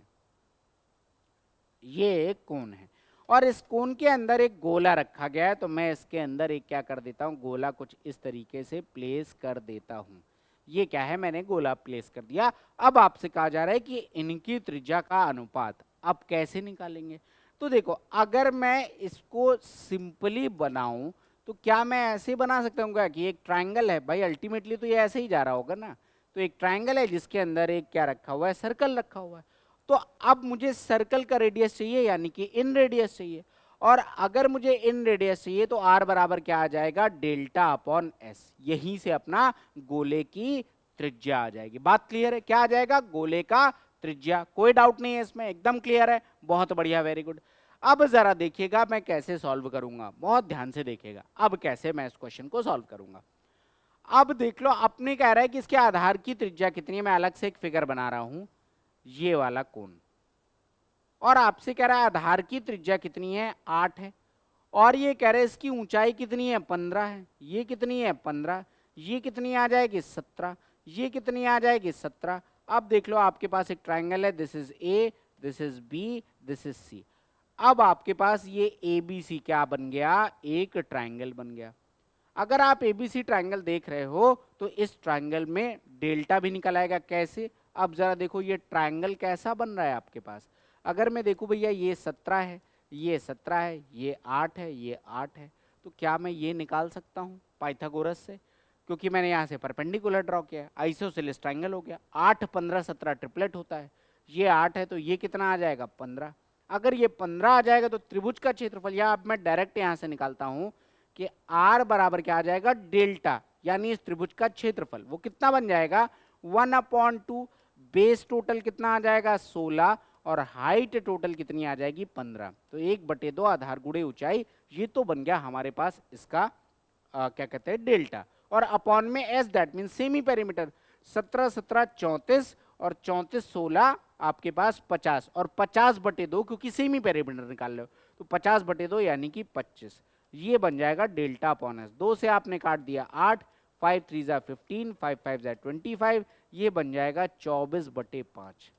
ये एक कोन है और इस कोन के अंदर एक गोला रखा गया है। तो मैं इसके अंदर एक क्या कर देता हूं, गोला कुछ इस तरीके से प्लेस कर देता हूं। ये क्या है, मैंने गोला प्लेस कर दिया। अब आपसे कहा जा रहा है कि इनकी त्रिज्या का अनुपात अब कैसे निकालेंगे। तो देखो अगर मैं इसको सिंपली बनाऊं तो क्या मैं ऐसे बना सकता हूँ क्या कि एक ट्रायंगल है, भाई अल्टीमेटली तो ये ऐसे ही जा रहा होगा ना। तो एक ट्रायंगल है जिसके अंदर एक क्या रखा हुआ है, सर्कल रखा हुआ है। तो अब मुझे सर्कल का रेडियस चाहिए, यानी कि इन रेडियस चाहिए, और अगर मुझे इन रेडियस चाहिए तो r बराबर क्या आ जाएगा, डेल्टा अपॉन एस। यहीं से अपना गोले की त्रिज्या आ जाएगी। बात क्लियर है, क्या आ जाएगा, गोले का त्रिज्या, कोई डाउट नहीं है इसमें, एकदम क्लियर है, बहुत बढ़िया, वेरी गुड। अब जरा देखिएगा मैं कैसे सॉल्व करूंगा, बहुत ध्यान से देखिएगा अब कैसे मैं इस क्वेश्चन को सॉल्व करूंगा। अब देख लो, अपने कह रहा है कि इसके आधार की त्रिज्या कितनी है, मैं अलग से एक फिगर बना रहा हूं, ये वाला कोण, और आपसे कह रहा है आधार की त्रिज्या कितनी है, 8 है, और ये कह रहे हैं इसकी ऊंचाई कितनी है, 15 है। ये कितनी है, 15, ये कितनी आ जाएगी, 17, ये कितनी आ जाएगी, 17। अब देख लो आपके पास एक ट्राइंगल है, this is A, this is B, this is C. अब आपके पास ये ए बी सी क्या बन गया, एक ट्राइंगल बन गया। अगर आप एबीसी ट्राइंगल देख रहे हो तो इस ट्राइंगल में डेल्टा भी निकल आएगा। कैसे, अब जरा देखो ये ट्राइंगल कैसा बन रहा है आपके पास। अगर मैं देखूं भैया ये 17 है, ये 17 है, ये 8 है, ये 8 है, तो क्या मैं ये निकाल सकता हूं पाइथागोरस से, क्योंकि मैंने यहाँ से परपेंडिकुलर ड्रॉ किया है, आइसोसेलेस ट्राइंगल हो गया। 8 15 17 ट्रिपलेट होता है, ये 8 है तो ये कितना आ जाएगा, 15। अगर ये 15 आ जाएगा तो त्रिभुज का क्षेत्रफल, या अब मैं डायरेक्ट यहाँ से निकालता हूँ कि r बराबर क्या आ जाएगा, डेल्टा, यानी इस त्रिभुज का क्षेत्रफल वो कितना बन जाएगा, 1/2। बेस टोटल कितना आ जाएगा, 16, और हाइट टोटल कितनी आ जाएगी, 15। तो 1/2 आधार गुणे ऊंचाई, ये तो बन गया हमारे पास इसका क्या कहते हैं, डेल्टा, और अपॉन में S, that mean semi perimeter. 17 17 34, और 34 16 आपके पास 50, और 50/2 क्योंकि सेमी पेरीमीटर निकाल लो, तो 50/2 यानी कि 25। ये बन जाएगा डेल्टा अपॉन एस। 2 से आपने काट दिया 8, 5 3 जा 15, 5 5 जा 25, ये बन जाएगा 24/5।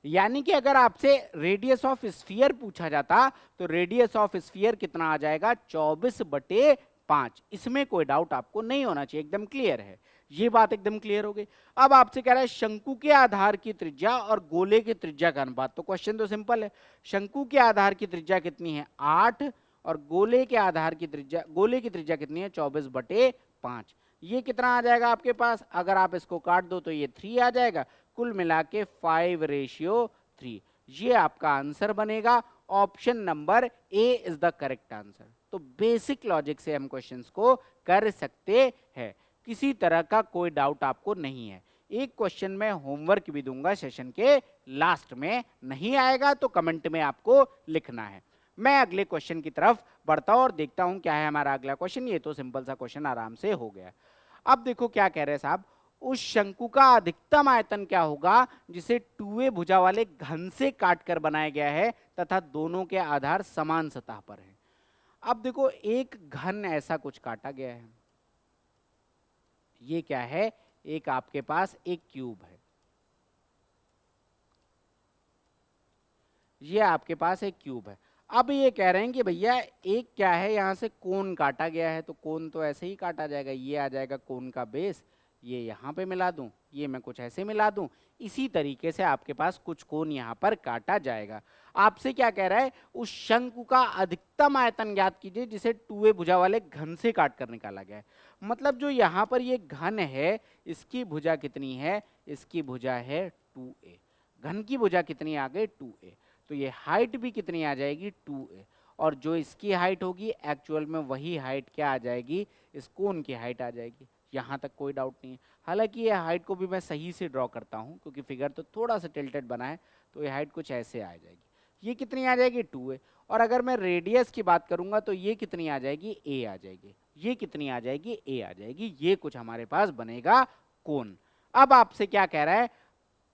यानी कि अगर आपसे रेडियस ऑफ स्फीयर पूछा जाता तो रेडियस ऑफ स्फीयर कितना आ जाएगा, 24/5। इसमें कोई डाउट आपको नहीं होना चाहिए, एकदम क्लियर है, ये बात एकदम क्लियर हो गई। अब आपसे कह रहा है शंकु के आधार की त्रिज्या और गोले की त्रिज्या का अनुपात। तो क्वेश्चन तो सिंपल है, शंकु के आधार की त्रिज्या कितनी है, 8, और गोले के आधार की त्रिज्या, गोले की त्रिज्या कितनी है 24/5। ये कितना आ जाएगा आपके पास, अगर आप इसको काट दो तो ये 3 आ जाएगा, कुल मिला के 5:3। ये आपका आंसर बनेगा। Option number A is the correct answer. तो बेसिक लॉजिक से हम क्वेश्चंस को कर सकते हैं, किसी तरह का कोई डाउट आपको नहीं है। एक क्वेश्चन मैं होमवर्क भी दूंगा सेशन के लास्ट में, नहीं आएगा तो कमेंट में आपको लिखना है। मैं अगले क्वेश्चन की तरफ बढ़ता हूं और देखता हूं क्या है हमारा अगला क्वेश्चन। ये तो सिंपल सा क्वेश्चन आराम से हो गया। अब देखो क्या कह रहे हैं साहब, उस शंकु का अधिकतम आयतन क्या होगा जिसे 2a भुजा वाले घन से काटकर बनाया गया है तथा दोनों के आधार समान सतह पर हैं। अब देखो एक घन ऐसा कुछ काटा गया है, ये क्या है, एक आपके पास एक क्यूब है, ये आपके पास एक क्यूब है। अब ये कह रहे हैं कि भैया एक क्या है, यहां से कोन काटा गया है, तो कोन तो ऐसे ही काटा जाएगा, ये आ जाएगा कोन का बेस, ये यहाँ पे मिला दूं, ये मैं कुछ ऐसे मिला दूं, इसी तरीके से आपके पास कुछ कोन यहाँ पर काटा जाएगा। आपसे क्या कह रहा है, उस शंकु का अधिकतम आयतन ज्ञात कीजिए जिसे 2a भुजा वाले घन से काट कर निकाला गया है। मतलब जो यहाँ पर ये घन है, इसकी भुजा कितनी है, इसकी भुजा है 2a, घन की भुजा कितनी आ गई 2a, तो ये हाइट भी कितनी आ जाएगी 2a, और जो इसकी हाइट होगी एक्चुअल में वही हाइट क्या आ जाएगी, इस कोन की हाइट आ जाएगी। यहाँ तक कोई डाउट नहीं है। हालांकि ये हाइट को भी मैं सही से ड्रॉ करता हूँ क्योंकि फिगर तो थोड़ा सा टिल्टेड बना है, तो ये हाइट कुछ ऐसे आ जाएगी, ये कितनी आ जाएगी 2a। और अगर मैं रेडियस की बात करूंगा तो ये कितनी आ जाएगी a आ जाएगी, ये कितनी आ जाएगी a आ जाएगी, ये कुछ हमारे पास बनेगा कोन। अब आपसे क्या कह रहा है,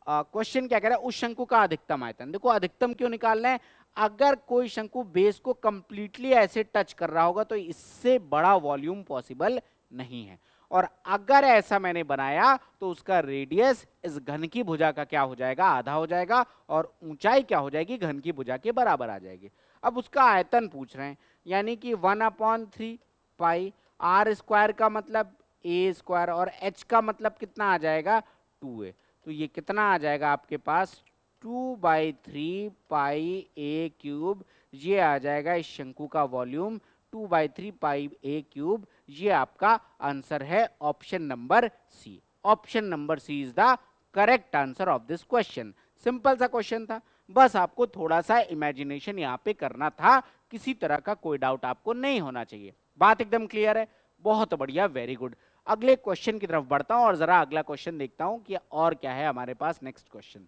क्वेश्चन क्या कह रहा है, उस शंकु का अधिकतम आयतन। देखो अधिकतम क्यों निकालना है, अगर कोई शंकु बेस को कंप्लीटली ऐसे टच कर रहा होगा तो इससे बड़ा वॉल्यूम पॉसिबल नहीं है, और अगर ऐसा मैंने बनाया तो उसका रेडियस इस घन की भुजा का क्या हो जाएगा, आधा हो जाएगा, और ऊंचाई क्या हो जाएगी, घन की भुजा के बराबर आ जाएगी। अब उसका आयतन पूछ रहे हैं, यानी कि 1/3 पाई, आर स्क्वायर का मतलब a स्क्वायर, और h का मतलब कितना आ जाएगा 2a, तो ये कितना आ जाएगा आपके पास 2/3 पाई a क्यूब, ये आ जाएगा इस शंकु का वॉल्यूम 2/3 पाई a क्यूब। ये आपका आंसर है option number C. Option number C is the correct answer of this question. Simple सा क्वेश्चन था, बस आपको थोड़ा सा इमेजिनेशन यहाँ पे करना था, किसी तरह का कोई डाउट आपको नहीं होना चाहिए। बात एकदम क्लियर है, बहुत बढ़िया, वेरी गुड। अगले क्वेश्चन की तरफ बढ़ता हूं और जरा अगला क्वेश्चन देखता हूं कि और क्या है हमारे पास नेक्स्ट क्वेश्चन।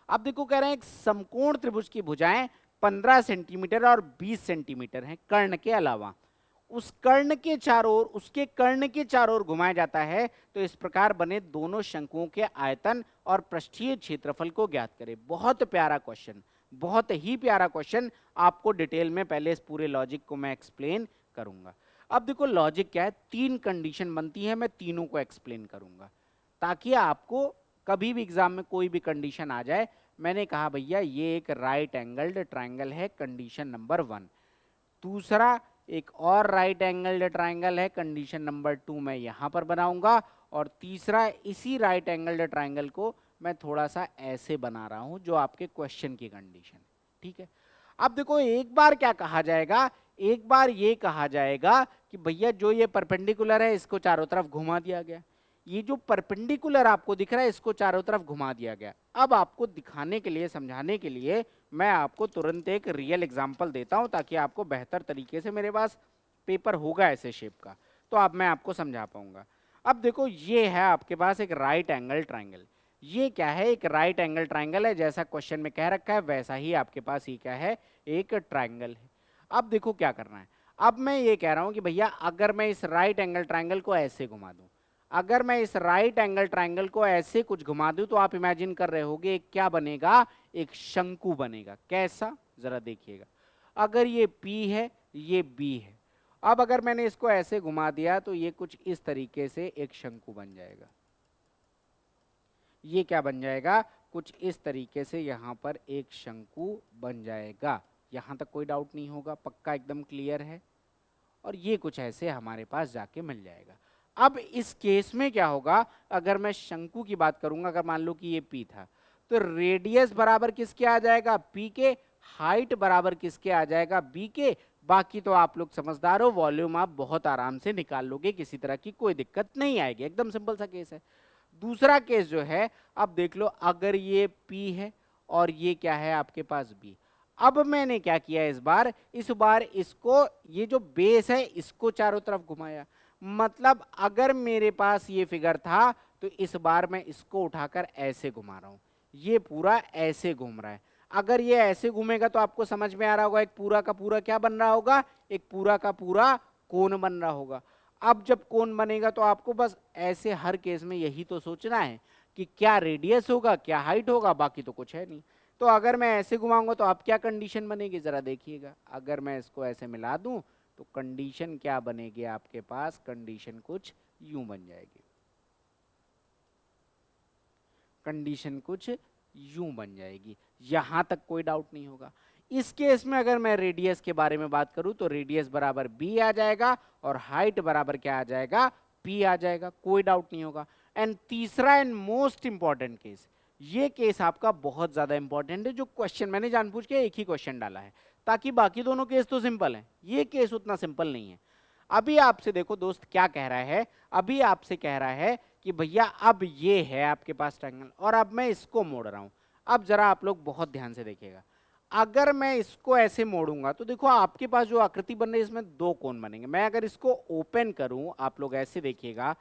अब देखो कह रहे हैं एक समकोण त्रिभुज की भुजाएं 15 सेंटीमीटर और 20 सेंटीमीटर हैं कर्ण के अलावा, उस कर्ण के चारों ओर, उसके कर्ण के चारों ओर घुमाया जाता है, तो इस प्रकार बने दोनों शंकुओं के आयतन और पृष्ठीय क्षेत्रफल को ज्ञात करें। बहुत प्यारा क्वेश्चन, बहुत ही प्यारा क्वेश्चन। आपको डिटेल में पहले इस पूरे लॉजिक को मैं एक्सप्लेन करूंगा। अब देखो लॉजिक क्या है, 3 कंडीशन बनती है, मैं तीनों को एक्सप्लेन करूंगा ताकि आपको कभी भी एग्जाम में कोई भी कंडीशन आ जाए। मैंने कहा भैया ये एक राइट एंगल्ड ट्राइंगल है, कंडीशन नंबर 1। दूसरा एक और राइट एंगल्ड ट्राइंगल है, कंडीशन नंबर 2 मैं यहां पर बनाऊंगा, और तीसरा इसी राइट एंगल्ड ट्राइंगल को मैं थोड़ा सा ऐसे बना रहा हूं जो आपके क्वेश्चन की कंडीशन, ठीक है। अब देखो एक बार क्या कहा जाएगा, एक बार ये कहा जाएगा कि भैया जो ये परपेंडिकुलर है इसको चारों तरफ घुमा दिया गया, ये जो परपेंडिकुलर आपको दिख रहा है इसको चारों तरफ घुमा दिया गया। अब आपको दिखाने के लिए, समझाने के लिए मैं आपको तुरंत एक रियल एग्जांपल देता हूं ताकि आपको बेहतर तरीके से, मेरे पास पेपर होगा ऐसे शेप का, तो अब मैं आपको समझा पाऊंगा। अब देखो ये है आपके पास एक राइट एंगल ट्राइंगल, ये क्या है, एक राइट एंगल ट्राइंगल है, जैसा क्वेश्चन में कह रखा है वैसा ही आपके पास ये क्या है, एक ट्राइंगल है। अब देखो क्या करना है, अब मैं ये कह रहा हूं कि भैया अगर मैं इस राइट एंगल ट्राइंगल को ऐसे घुमा दूं, अगर मैं इस राइट एंगल ट्राइंगल को ऐसे कुछ घुमा दूं तो आप इमेजिन कर रहे होगे एक क्या बनेगा, एक शंकु बनेगा। कैसा, जरा देखिएगा, अगर ये P है, ये B है, अब अगर मैंने इसको ऐसे घुमा दिया तो ये कुछ इस तरीके से एक शंकु बन जाएगा। ये क्या बन जाएगा, कुछ इस तरीके से यहां पर एक शंकु बन जाएगा। यहां तक कोई डाउट नहीं होगा, पक्का एकदम क्लियर है। और ये कुछ ऐसे हमारे पास जाके मिल जाएगा। अब इस केस में क्या होगा, अगर मैं शंकु की बात करूंगा, अगर मान लो कि ये P था, तो रेडियस बराबर किसके आ जाएगा, P के, हाइट बराबर किसके आ जाएगा, बी के। बाकी तो आप लोग समझदार हो, वॉल्यूम आप बहुत आराम से निकाल लोगे, किसी तरह की कोई दिक्कत नहीं आएगी, एकदम सिंपल सा केस है। दूसरा केस जो है, अब देख लो, अगर ये P है और ये क्या है आपके पास B। अब मैंने क्या किया इस बार इसको, ये जो बेस है इसको चारों तरफ घुमाया। मतलब अगर मेरे पास ये फिगर था तो इस बार मैं इसको उठाकर ऐसे घुमा रहा हूं, ये पूरा ऐसे घूम रहा है। अगर ये ऐसे घूमेगा तो आपको समझ में आ रहा होगा एक पूरा का पूरा क्या बन रहा होगा, एक पूरा का पूरा कोण बन रहा होगा। अब जब कोण बनेगा तो आपको बस ऐसे हर केस में यही तो सोचना है कि क्या रेडियस होगा, क्या हाइट होगा, बाकी तो कुछ है नहीं। तो अगर मैं ऐसे घुमाऊंगा तो अब क्या कंडीशन बनेगी जरा देखिएगा। अगर मैं इसको ऐसे मिला दूं तो कंडीशन क्या बनेगी आपके पास, कंडीशन कुछ यूं बन जाएगी, कंडीशन कुछ यूं बन जाएगी। यहां तक कोई डाउट नहीं होगा। इस केस में अगर मैं रेडियस के बारे में बात करूं तो रेडियस बराबर बी आ जाएगा और हाइट बराबर क्या आ जाएगा, पी आ जाएगा, कोई डाउट नहीं होगा। एंड तीसरा एंड मोस्ट इंपॉर्टेंट केस, ये केस आपका बहुत ज्यादा इंपॉर्टेंट है, जो क्वेश्चन मैंने जानबूझ के एक ही क्वेश्चन डाला है ताकि बाकी दोनों केस तो सिंपल है, ये केस उतना सिंपल नहीं है। अभी आपसे देखो दोस्त क्या कह रहा है, अभी आपसे कह रहा है कि भैया अब ये है आपके पास ट्रायंगल और अब मैं इसको मोड़ रहा हूं। अब जरा आप लोग बहुत ध्यान से देखिएगा, अगर मैं इसको ऐसे मोड़ूंगा तो देखो आपके पास जो आकृति बन रही है इसमें दो कोण बनेंगे। मैं अगर इसको ओपन करूं, आप लोग ऐसे देखिएगा,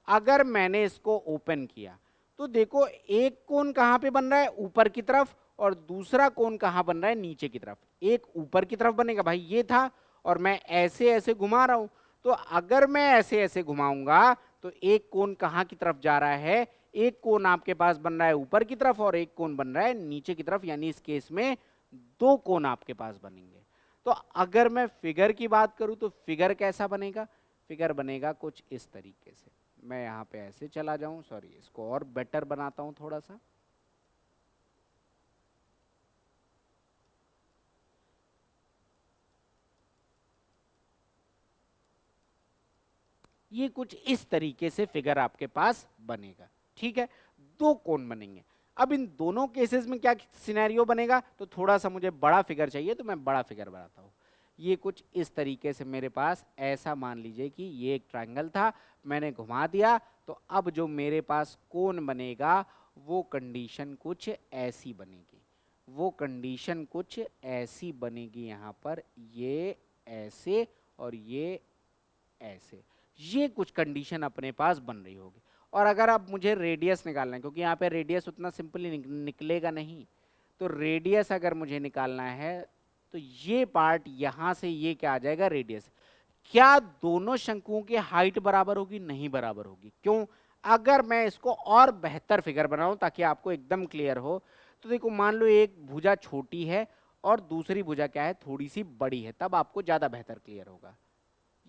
अगर मैंने इसको ओपन किया तो देखो एक कोण कहां पे बन रहा है, ऊपर की तरफ, और दूसरा कोण कहां बन रहा है, नीचे की तरफ। एक ऊपर की तरफ बनेगा, भाई ये था, और मैं ऐसे ऐसे घुमा रहा हूं। तो अगर मैं ऐसे ऐसे घुमाऊंगा तो एक कोण कहां की तरफ जा रहा है, एक कोण आपके पास बन रहा है ऊपर की तरफ और एक कोण बन रहा है नीचे की तरफ, यानी इस केस में दो कोण आपके पास बनेंगे। तो अगर मैं फिगर की बात करूं तो फिगर कैसा बनेगा, फिगर बनेगा कुछ इस तरीके से। मैं यहां पे ऐसे चला जाऊं, सॉरी इसको और बेटर बनाता हूं थोड़ा सा। ये कुछ इस तरीके से फिगर आपके पास बनेगा, ठीक है, दो कोण बनेंगे। अब इन दोनों केसेस में क्या सिनेरियो बनेगा, तो थोड़ा सा मुझे बड़ा फिगर चाहिए तो मैं बड़ा फिगर बनाता हूँ। ये कुछ इस तरीके से मेरे पास, ऐसा मान लीजिए कि ये एक ट्रायंगल था, मैंने घुमा दिया, तो अब जो मेरे पास कोण बनेगा वो कंडीशन कुछ ऐसी बनेगी, वो कंडीशन कुछ ऐसी बनेगी। यहाँ पर ये ऐसे और ये ऐसे, ये कुछ कंडीशन अपने पास बन रही होगी। और अगर अब मुझे रेडियस निकालना है, क्योंकि यहाँ पे रेडियस उतना सिंपली निकलेगा नहीं, तो रेडियस अगर मुझे निकालना है तो ये पार्ट यहाँ से ये क्या आ जाएगा, रेडियस। क्या दोनों शंकुओं की हाइट बराबर होगी, नहीं बराबर होगी। क्यों, अगर मैं इसको और बेहतर फिगर बनाऊं ताकि आपको एकदम क्लियर हो, तो देखो मान लो एक भुजा छोटी है और दूसरी भुजा क्या है, थोड़ी सी बड़ी है, तब आपको ज्यादा बेहतर क्लियर होगा।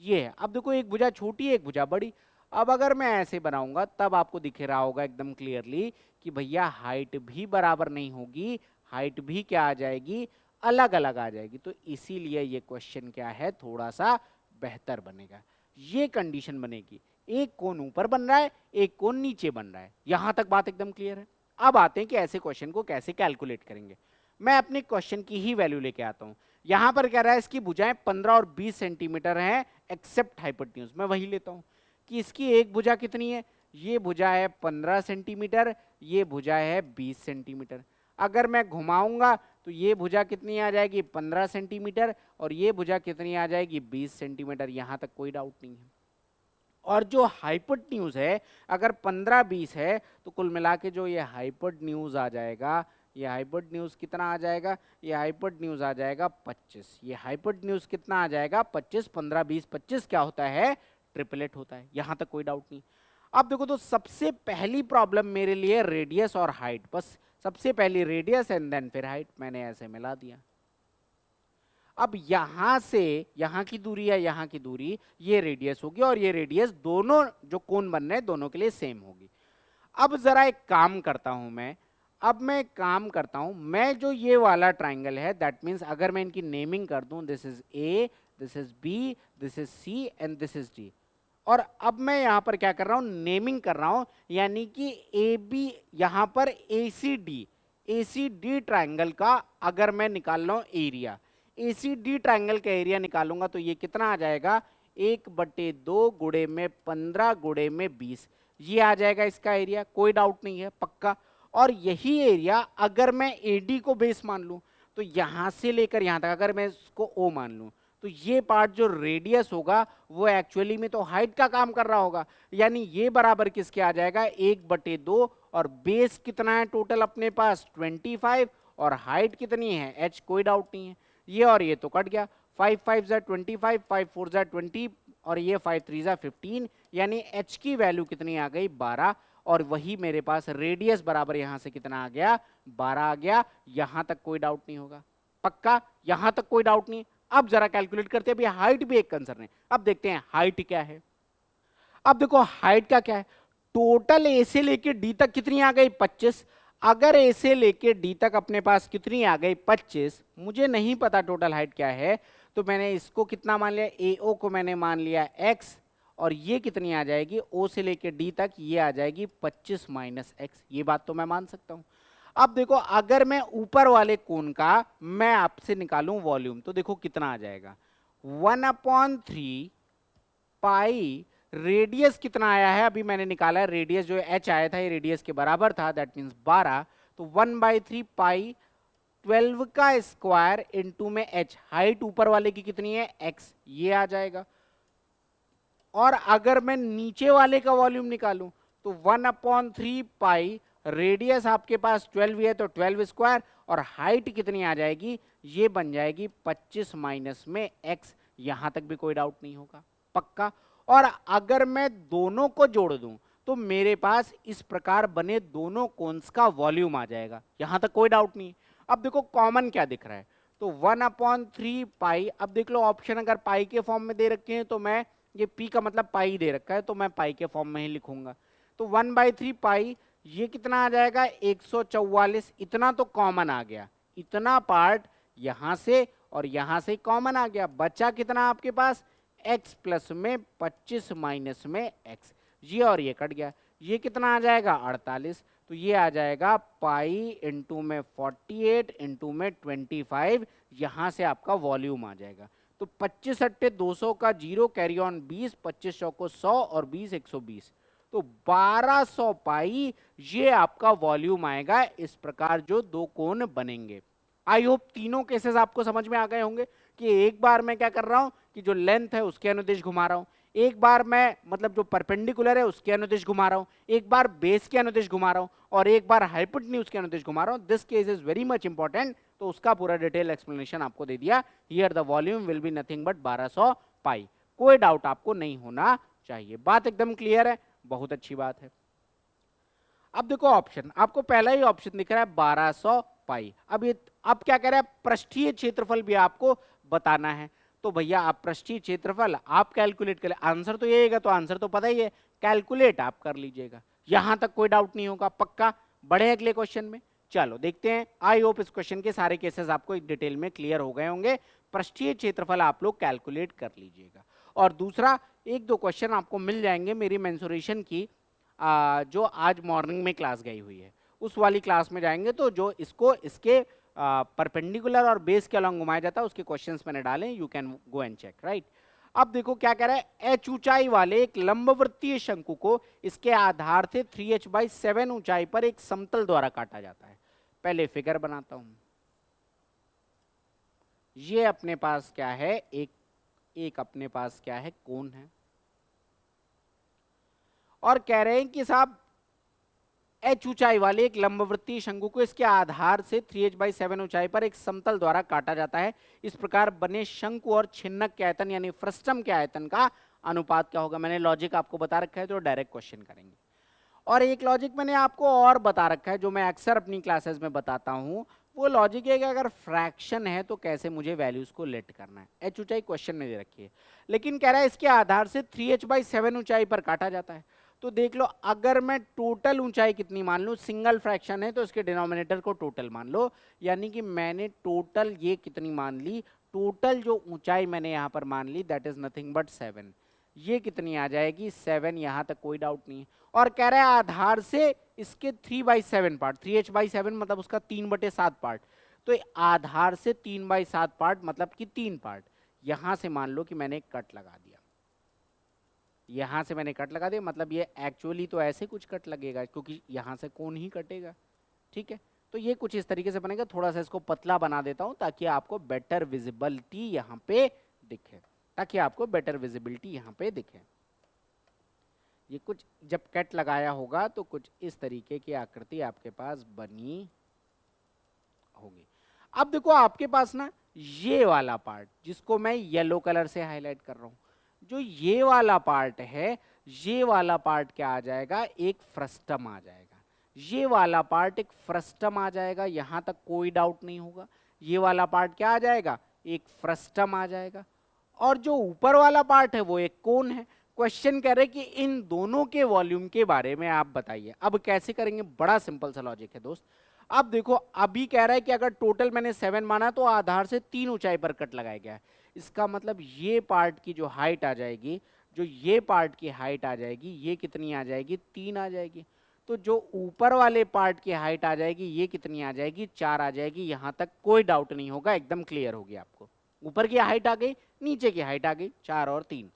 ये है, अब देखो एक भुजा छोटी है एक भुजा बड़ी। अब अगर मैं ऐसे बनाऊंगा तब आपको दिख रहा होगा एकदम क्लियरली कि भैया हाइट भी बराबर नहीं होगी, हाइट भी क्या आ जाएगी, अलग अलग आ जाएगी। तो इसीलिए ये क्वेश्चन क्या है, थोड़ा सा बेहतर बनेगा। ये कंडीशन बनेगी, एक कोण ऊपर बन रहा है एक कोण नीचे बन रहा है। यहां तक बात एकदम क्लियर है। अब आते हैं कि ऐसे क्वेश्चन को कैसे कैलकुलेट करेंगे। मैं अपने क्वेश्चन की ही वैल्यू लेके आता हूं। यहां पर कह रहा है इसकी भुजाएं 15 और 20 सेंटीमीटर हैं एक्सेप्ट हाइपोटेन्यूज। मैं वही लेता हूं कि इसकी एक भुजा कितनी है, ये भुजा है 15 सेंटीमीटर, ये भुजा है 20 सेंटीमीटर। अगर मैं घुमाऊंगा तो ये भुजा कितनी आ जाएगी, 15 सेंटीमीटर, और ये भुजा कितनी आ जाएगी, 20 सेंटीमीटर। यहां तक कोई डाउट नहीं है। और जो हाइपोटेन्यूज है, अगर 15-20 है तो कुल मिला के जो ये हाइपोटेन्यूज आ जाएगा, ये हाइपोटेन्यूज कितना आ जाएगा, ये हाइपोटेन्यूज आ जाएगा 25। ये हाइपोटेन्यूज कितना आ जाएगा, 25। 15-20 25 क्या होता है, ट्रिपलेट होता है। यहां तक कोई डाउट नहीं। अब देखो तो सबसे पहली प्रॉब्लम मेरे लिए रेडियस और हाइट, बस सबसे पहली रेडियस एंड देन फिर हाइट, मैंने ऐसे मिला दिया। अब यहां से यहां की दूरी या यहां की दूरी, ये रेडियस होगी और ये रेडियस दोनों जो कोण बन रहे हैं दोनों के लिए सेम होगी। अब जरा एक काम करता हूं मैं, अब मैं एक काम करता हूं, मैं जो ये वाला ट्राइंगल है, दैट मीन्स अगर मैं इनकी नेमिंग कर दूं, this is A, this is B, this is C and this is D. और अब मैं यहां पर क्या कर रहा हूं, नेमिंग कर रहा हूं, यानी कि ए बी, यहां पर ए सी डी, ACD ट्रायंगल का अगर मैं निकाल रहा हूं एरिया, ACD ट्रायंगल का एरिया निकालूंगा तो ये कितना आ जाएगा, 1/2 गुणे में 15 गुणे में 20, ये आ जाएगा इसका एरिया, कोई डाउट नहीं है, पक्का। और यही एरिया अगर मैं AD को बेस मान लूं तो यहां से लेकर यहां तक अगर मैं इसको O मान लूं तो ये पार्ट जो रेडियस होगा वो एक्चुअली में तो हाइट का काम कर रहा होगा, यानी ये बराबर किसके आ जाएगा, 1/2, और बेस कितना है टोटल अपने पास 25, और हाइट कितनी है h, कोई डाउट नहीं है। ये और ये तो कट गया, 5 5 जा 25, 5 4 जा 20, और ये 5 3 जा 15, यानी h की वैल्यू कितनी आ गई 12, और वही मेरे पास रेडियस बराबर यहां से कितना आ गया 12 आ गया। यहां तक कोई डाउट नहीं होगा, पक्का, यहां तक कोई डाउट नहीं। अब जरा कैलकुलेट करते हैं, अभी हाइट भी एक कंसर्न है, अब देखते हैं हाइट क्या है। अब देखो हाइट का क्या है, टोटल ए से लेके डी तक कितनी आ गई 25, अगर ए से लेके डी तक अपने पास कितनी आ गई 25, मुझे नहीं पता टोटल हाइट क्या है, तो मैंने इसको कितना मान लिया, AO को मैंने मान लिया x, और ये कितनी आ जाएगी O से लेके D तक, ये आ जाएगी 25 - x, ये बात तो मैं मान सकता हूं। अब देखो अगर मैं ऊपर वाले कोण का मैं आपसे निकालूं वॉल्यूम, तो देखो कितना आ जाएगा 1/3 पाई, रेडियस कितना आया है अभी मैंने निकाला है, रेडियस जो h आया था ये रेडियस के बराबर था, दैट मीन्स 12, तो 1/3 पाई 12 का स्क्वायर इंटू में h, हाइट ऊपर वाले की कितनी है x, ये आ जाएगा। और अगर मैं नीचे वाले का वॉल्यूम निकालूं तो 1/3 पाई, रेडियस आपके पास 12 है तो 12 स्क्वायर, और हाइट कितनी आ जाएगी, ये बन जाएगी 25 माइनस में x, यहां तक भी कोई डाउट नहीं होगा, पक्का। और अगर मैं दोनों को जोड़ दूं तो मेरे पास इस प्रकार बने दोनों कोन्स का वॉल्यूम आ जाएगा, यहां तक कोई डाउट नहीं। अब देखो कॉमन क्या दिख रहा है, तो 1/3 पाई, अब देख लो ऑप्शन अगर पाई के फॉर्म में दे रखे हैं तो मैं, ये p का मतलब पाई दे रखा है तो मैं पाई के फॉर्म में ही लिखूंगा, तो 1/3 पाई, ये कितना आ जाएगा 144, इतना तो कॉमन आ गया, इतना पार्ट यहां से और यहां से कॉमन आ गया, बचा कितना आपके पास x प्लस में 25 माइनस में x, ये और ये कट गया, ये कितना आ जाएगा 48, तो ये आ जाएगा पाई इंटू में 48 इंटू में 25, यहां से आपका वॉल्यूम आ जाएगा। तो 25 अट्टे 200 का 0 कैरी ऑन 20, 25 100 को 100 और 20 120, तो 1200 पाई ये आपका वॉल्यूम आएगा। इस प्रकार जो दो कोण बनेंगे, आई होप तीनों केसेस आपको समझ में आ गए होंगे कि एक बार मैं क्या कर रहा हूं कि जो लेंथ है उसके अनुदिश घुमा रहा हूं, एक बार मैं मतलब जो परपेंडिकुलर है उसके अनुदिश घुमा रहा हूं, एक बार बेस के अनुदिश घुमा रहा हूं, और एक बार हाइपोटेन्यूज के अनुदिश घुमा रहा हूं। This case is very much important, तो उसका पूरा डिटेल एक्सप्लेनेशन आपको दे दिया। Here the volume will be nothing but 1200 पाई, कोई डाउट आपको नहीं होना चाहिए, बात एकदम क्लियर है, बहुत अच्छी बात है। अब देखो ऑप्शन, आपको पहला ही ऑप्शन दिख रहा है 1200 पाई। अब क्या कह रहा है, पृष्ठीय क्षेत्रफल भी आपको बताना है, तो भैया आप पृष्ठीय क्षेत्रफल आप कैलकुलेट कर ले, आंसर तो ये तो आंसर तो पता ही है, कैलकुलेट आप कर लीजिएगा, यहां तक कोई डाउट नहीं होगा, पक्का। बढ़े अगले क्वेश्चन में, चलो देखते हैं। आई होप इस क्वेश्चन के सारे केसेस आपको एक डिटेल में क्लियर हो गए होंगे। पृष्ठीय क्षेत्रफल आप लोग कैलकुलेट कर लीजिएगा, और दूसरा एक दो क्वेश्चन आपको मिल जाएंगे मेरी मेंसुरेशन की जो आज मॉर्निंग में क्लास गई हुई है, उस वाली क्लास में जाएंगे, तो जो इसको इसके परपेंडिकुलर और बेस के अलॉन्ग घुमाया जाता है उसके क्वेश्चंस मैंने डाले, you can go and check, right. अब देखो क्या कह रहा है, h ऊंचाई वाले एक लंबवृत्तीय शंकु को इसके आधार से 3h/7 ऊंचाई पर एक समतल द्वारा काटा जाता है। पहले फिगर बनाता हूं, ये अपने पास क्या है, एक अपने पास क्या है कोण है, और कह रहे हैं कि साहब h ऊंचाई वाले एक लंबवृत्तीय शंकु को इसके आधार से 3h/7 ऊंचाई पर एक समतल द्वारा काटा जाता है। इस प्रकार बने शंकु और छिन्नक के आयतन यानी फ्रस्टम के आयतन का अनुपात क्या होगा। मैंने लॉजिक आपको बता रखा है, तो डायरेक्ट क्वेश्चन करेंगे। और एक लॉजिक मैंने आपको और बता रखा है जो मैं अक्सर अपनी क्लासेस में बताता हूं, वो लॉजिक है कि अगर फ्रैक्शन है तो कैसे मुझे वैल्यूज को लेट करना है। h ऊंचाई क्वेश्चन में दे रखी है, लेकिन कह रहा है इसके आधार से 3h/7 ऊंचाई पर काटा जाता है। तो देख लो, अगर मैं टोटल ऊंचाई कितनी मान लूं, सिंगल फ्रैक्शन है तो इसके डिनोमिनेटर को टोटल मान लो, यानी कि मैंने टोटल ये कितनी मान ली, टोटल जो ऊंचाई मैंने यहां पर मान ली दैट इज नथिंग बट 7। ये कितनी आ जाएगी 7, यहां तक कोई डाउट नहीं है। और कह रहा है आधार से इसके 3/7 पार्ट, 3h/7 मतलब उसका 3/7 पार्ट, तो आधार से 3/7 पार्ट मतलब कि 3 पार्ट। यहां से मान लो कि मैंने एक कट लगा दिया, यहां से मैंने कट लगा दिया, मतलब ये एक्चुअली तो ऐसे कुछ कट लगेगा क्योंकि यहां से कोण ही कटेगा, ठीक है। तो ये कुछ इस तरीके से बनेगा, थोड़ा सा इसको पतला बना देता हूं ताकि आपको बेटर विजिबिलिटी यहाँ पे दिखे, ताकि आपको बेटर विजिबिलिटी यहाँ पे दिखे। ये कुछ जब कट लगाया होगा तो कुछ इस तरीके की आकृति आपके पास बनी होगी। अब देखो आपके पास ना ये वाला पार्ट जिसको मैं येलो कलर से हाईलाइट कर रहा हूं, जो ये वाला पार्ट है, ये वाला पार्ट क्या आ जाएगा, एक फ्रस्टम आ जाएगा। ये वाला पार्ट एक फ्रस्टम आ जाएगा, यहां तक कोई डाउट नहीं होगा। ये वाला पार्ट क्या आ जाएगा, एक फ्रस्टम आ जाएगा। और जो ऊपर वाला पार्ट है वो एक कोन है। क्वेश्चन कह रहे कि इन दोनों के वॉल्यूम के बारे में आप बताइए। अब कैसे करेंगे, बड़ा सिंपल सा लॉजिक है दोस्त। अब देखो अभी कह रहा है कि अगर टोटल मैंने 7 माना तो आधार से 3 ऊंचाई पर कट लगाया गया है। इसका मतलब ये पार्ट की जो हाइट आ जाएगी, जो ये पार्ट की हाइट आ जाएगी, ये कितनी आ जाएगी, 3 आ जाएगी। तो जो ऊपर वाले पार्ट की हाइट आ जाएगी ये कितनी आ जाएगी, 4 आ जाएगी। यहां तक कोई डाउट नहीं होगा, एकदम क्लियर होगी आपको। ऊपर की हाइट आ गई, नीचे की हाइट आ गई, 4 और 3।